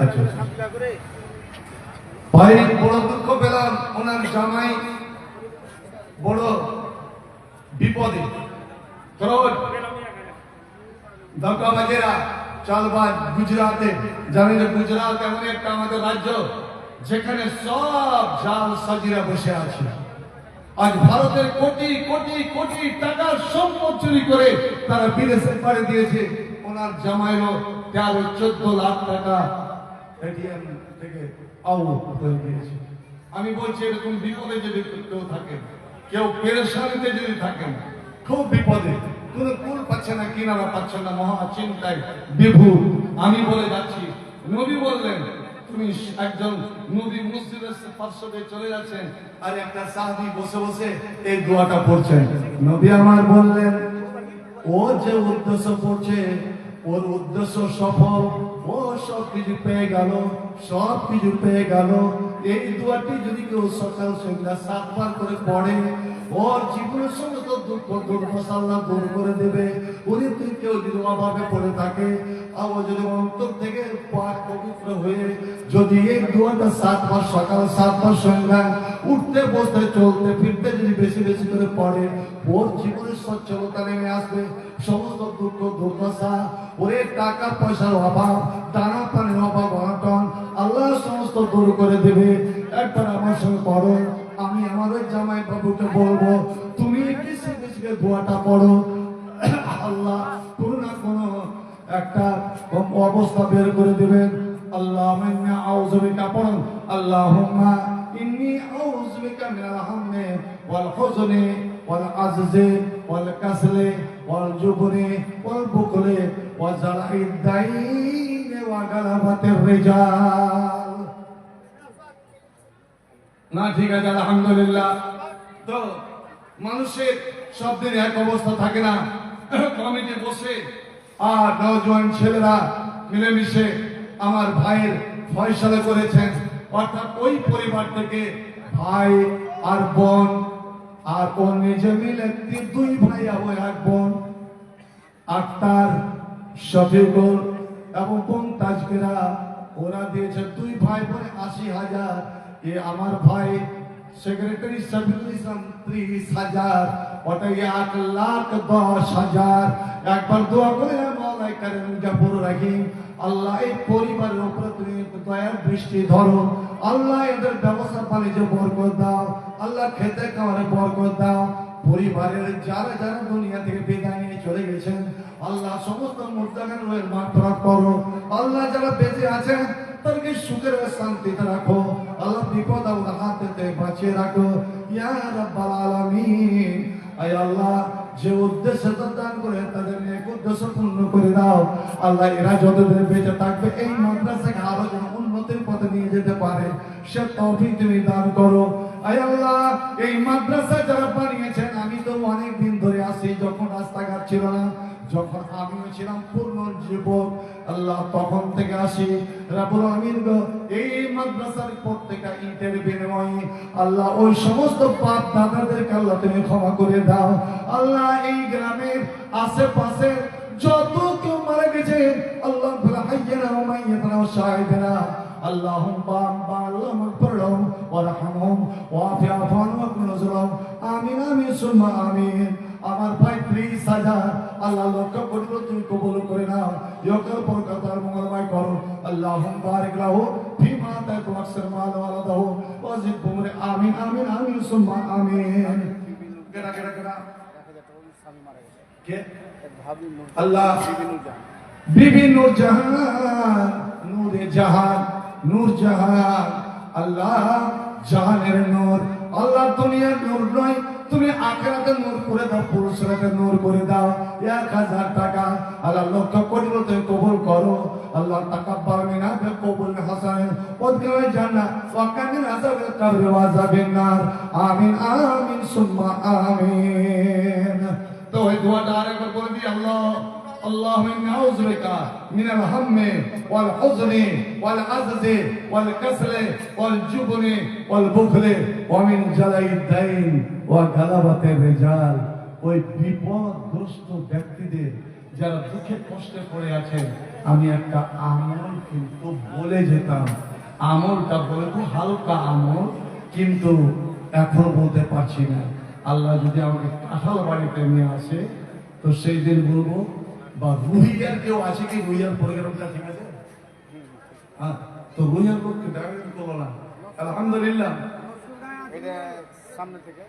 আচ্ছা ভাই বড় দুঃখ পেলাম, ওনার জামাই বড় বিপদে। ধোকাবাজেরা চালবাজ গুজরাটে, জানেন যে গুজরাট এমন একটা আমাদের রাজ্য যেখানে সব জাল সাজিরা বসে আছে। আজ ভারতের কোটি কোটি কোটি টাকার সম্পদ চুরি করে তারা বিদেশে পাড়ি দিয়েছে। ওনার জামাইরও 13-14 লাখ টাকা এটিএম থেকে আউট হয়ে গিয়েছে। আমি বলছি এরকম বিপদে যদি কেউ থাকেন, কেউ পেরেশানিতে যদি থাকেন, খুব বিপদে, কোনো কুল পাচ্ছে না, কিনারা পাচ্ছে না, মহা চিন্তায় বিভোর, আমি বলে যাচ্ছি, নবী বললেন তুমি একজন নবী মসজিদের পার্শ্বতে চলে যাচ্ছেন আর একটা সাহাবী বসে বসে এই দোয়াটা পড়ছেন। নবী আমার বললেন ও যে উদ্দেশ্য পড়ছে ওর উদ্দেশ্য সফল, ও সব কিছু পেয়ে গেল, সব কিছু পেয়ে গেল। এই দোয়াটি যদি কেউ সকাল সন্ধ্যা 7 বার করে পড়ে, ওর জীবনের সমস্ত দুঃখ দুর্দশা আল্লাহ দূর করে দেবে। উনি তুই কেউ যদি অভাবে পড়ে থাকে, আর ও যদি অন্তর থেকে পাক পবিত্র হয়ে যদি এই দোয়াটা 7 বার সকাল 7 বার সন্ধ্যা উঠতে বসতে চলতে ফিরতে যদি বেশি বেশি করে পড়ে, ওর জীবনের সচ্ছলতা নেমে আসবে। সমস্ত দুঃখ দুর্দশা, ওরে টাকা পয়সার অভাব, দানা পানির অভাব অনটন আল্লাহ সমস্ত দূর করে দেবে। একবার আমার সঙ্গে পড়ো, আমি আমাদের জামাই বাবুকে বলবো তুমি বেশি বেশি করে দোয়াটা পড়ো। আল্লাহ কোনো না কোনো একটা অবস্থা বের করে দেবেন। আল্লাহুম্মা ইন্নী আউযু বিকা পড়ুন, আল্লাহুম্মা ইন্নী আউযু বিকা মিনাল হাম্মি ওয়াল হুজনি ওয়াল আজজি ওয়াল কাসলি ওয়াল জুবনি ওয়াল বুকলি ওয়া জালাইদ দাইন ওয়া গালাবাতির রিজাল। না ঠিক আছে, আলহামদুলিল্লাহ। তো মানুষের সব দিন এক অবস্থা থাকে না। কমিটি বসে আর নওজোয়ান ছেলেরা মিলেমিশে আমার ভাইয়ের ফয়সালা করেছেন, অর্থাৎ ওই পরিবার থেকে ভাই আর বোন আর ও নিজে মিলে 2 ভাই এবং 1 বোন, আক্তার, শফিকুল এবং বোন তাজকিরা, ওরা দিয়েছে 2 ভাই বোনে 80,000। এ আমার ভাই সেক্রেটারি শফিকুল ইসলাম 30,000, ওটা 1,10,000। একবার দোয়া করে মাওলাই কারীম জাফর রাহিম, আল্লাহ এই পরিবারের উপরে তুমি দয়ার দৃষ্টি ধরো। আল্লাহ এদের ব্যবসা বাণিজ্য বরকত দাও, আল্লাহ খেতে খাওয়ারে বরকত দাও। পরিবারের যারা যারা দুনিয়া থেকে বিদায় নিয়ে চলে গেছেন, আল্লাহ সমস্ত মুর্দাগান রয়ের মাগফিরাত করো। আল্লাহ যারা বেঁচে আছেন তাদেরকে সুখের শান্তিতে রাখো। আল্লাহ বিপদ আপদ হাতে বাঁচিয়ে রাখো ইয়া রাব্বাল আলামিন। আয় আল্লাহ যে উদ্দেশ্যে দান করে তাদের নেক উদ্দেশ্য পূর্ণ করে দাও। আল্লাহ এরা যতদিন বেঁচে থাকবে এই মাদ্রাসাকে আরো যেন উন্নতির পথে নিয়ে যেতে পারে সে তৌফিক তুমি দান করো। আয় আল্লাহ এই মাদ্রাসা যারা বানিয়েছেন, আমি তো অনেক দিন ধরে আসি, যখন রাস্তাঘাট ছিল না, যখন আমিও ছিলাম পূর্ণ যুবক, আল্লাহ তখন থেকে আসি। রাব্বুল আলামিন গো, এই মাদ্রাসার প্রত্যেকটা ইটের বিনিময়ে আল্লাহ ওই সমস্ত পাপ দাদাদেরকে আল্লাহ তুমি ক্ষমা করে দাও। আল্লাহ এই গ্রামের আশেপাশে যত কেউ মারা গেছে আল্লাহ ভুলা হাইয়ানা ওয়া মাইয়াতানা ওয়া শাহিদানা আল্লাহুম্মা মাগফিরহুম ওয়ারহামহুম ওয়াফি আনহুম ওয়া কুনজুরহুম আমিন আমিন সুম্মা আমিন। আমার ভাই 30,000 আল্লাহ লক্ষ কোটি তুমি কবুল করে নাও, ইয়কাল বরকতার মঙ্গলময় করো। আল্লাহুম্মা বারিক লাহু ফিমা তাকু আকসার মাল ওয়ালাদাহু ওয়াজিদ বুমরে আমিন আমিন আমিন সুম্মা আমিন। কেডা কেডা কেডা স্বামী মারা গেছে, কে? এক ভাবি নূর আল্লাহ বিবিনুর জাহান। বিবি নূর জাহান, নূরে জাহান, নূর জাহান, আল্লাহ জাহানের নূর, আল্লাহ দুনিয়ার নূর নয়, তুমি আখিরাতের নূর করে দাও, পুরুষরাকে নূর করে দাও। 1000 টাকা আল্লাহ লক্ষ কোটি তুমি কবুল করো। আল্লাহ তাকাব্বাল মিনা বিকবুল হাসান ওয়াদখিলনা জান্নাত ওয়া কামিন আযাবিল কবর ওয়া আযাবিন নার আমিন আমিন সুম্মা আমিন। তো এই দোয়াটা আরেকবার বলে দিই, اللهم إني أعوذ بك من الهم والحزن والعجز والكسل والجبن والبخل ومن جلع الدين وغلبة الرجال। ওই বিপদগ্রস্ত ব্যক্তিদের যারা দুঃখে কষ্টে পড়ে আছেন, আমি একটা আমল কিন্তু বলে যেতাম, আমলটা বলে খুব হালকা আমল, কিন্তু এখন বলতে পারছি না। আল্লাহ যদি আমাকে কাঁঠাল বাড়িতে নিয়ে আসে তো সেই দিন বলবো। বা রুহিয়ার কেউ আছে কি? রুহিয়ার প্রোগ্রামটা ঠিক আছে? হ্যাঁ, তো রুহিয়ার করতে ডাইরেক্ট করবো না। আলহামদুলিল্লাহ। এটা সামনে থেকে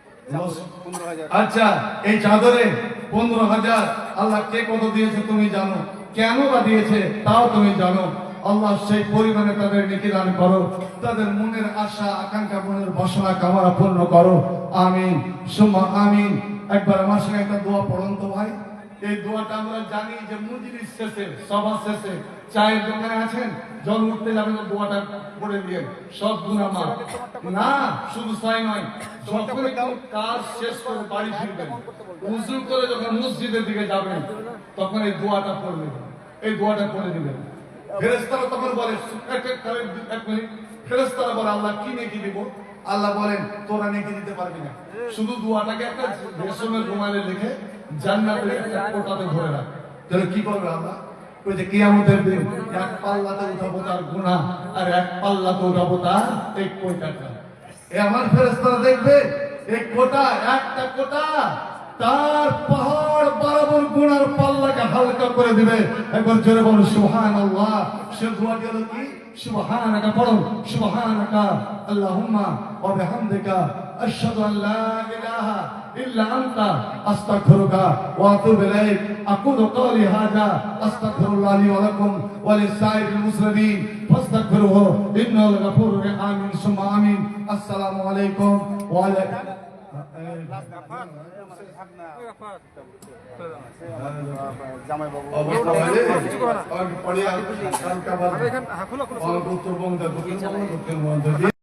15,000। আচ্ছা, এই চাদরে 15,000 আল্লাহ কে কত দিয়েছে তুমি জানো, কেন বা দিয়েছে তাও তুমি জানো। আল্লাহ সেই পরিমাণে তাদের নেকি দান করো, তাদের মনের আশা আকাঙ্ক্ষা, মনের বাসনা কামনা পূর্ণ করো। আমিন সুম্মা আমিন। একবার আমার সঙ্গে একটা দোয়া পড়ুন তো ভাই। এই দোয়াটা আমরা জানি যে মজলিস শেষে, সভা শেষে, চায়ের দোকানে আছেন, জল উঠতে যাবেন, দোয়াটা পড়ে দিয়ে সব গুনাহ মাফ। না, শুধু তাই নয়, যখন কাজ শেষ করে বাড়ি ফিরবেন, উযু করে যখন মসজিদের দিকে যাবেন, তখন এই দোয়াটা পড়বেন, এই দোয়াটা পড়ে দিবেন। ফেরেশতারা তখন বলে, এক মিনিট, ফেরেশতারা বলে আল্লাহ কি নেকি দিব? আল্লাহ বলেন তোরা নেকি দিতে পারবি না, শুধু দোয়াটাকে একটা রেশমের রুমালে লিখে জান্নাতের একটা কোটাতে ভরে রাখ। তাহলে কি করবে আল্লাহ? ওই যে কিয়ামতের দিন এক পাল্লাতে উঠাবো তার গুনাহ, আর এক পাল্লাতে উঠাবো তার এই কোটাটা। এ আমার ফেরেশতারা দেখবে এই কোটা, একটা কোটা তার পাহাড় বরাবর গুনার পাল্লাকে হালকা করে দিবে। একবার জোরে বলো সুবহানাল্লাহ। সে দোয়াটি হলো কি? সুবহানাকা পড়ো, সুবহানাকা আল্লাহুম্মা ওয়া বিহামদিকা আশহাদু আন লা ইলাহা ইল্লা আনতা আস্তাগফিরুকা ওয়া আতুবু ইলাইক। আকুলু কওলি হাযা আস্তাগফিরুল্লাহ লি ওয়া লাকুম ওয়া লিসাইরিল মুসলিমিন ফাস্তাগফিরুহু ইন্নাহু গাফুরুর রহিম। আমিন সুম্মা আমিন। আসসালামু আলাইকুম ওয়া আলাইকুম জামাই বাবু অবস্থা ভালো আর পড়িয়া কালকা বাদ উত্তরবঙ্গ দক্ষিণবঙ্গ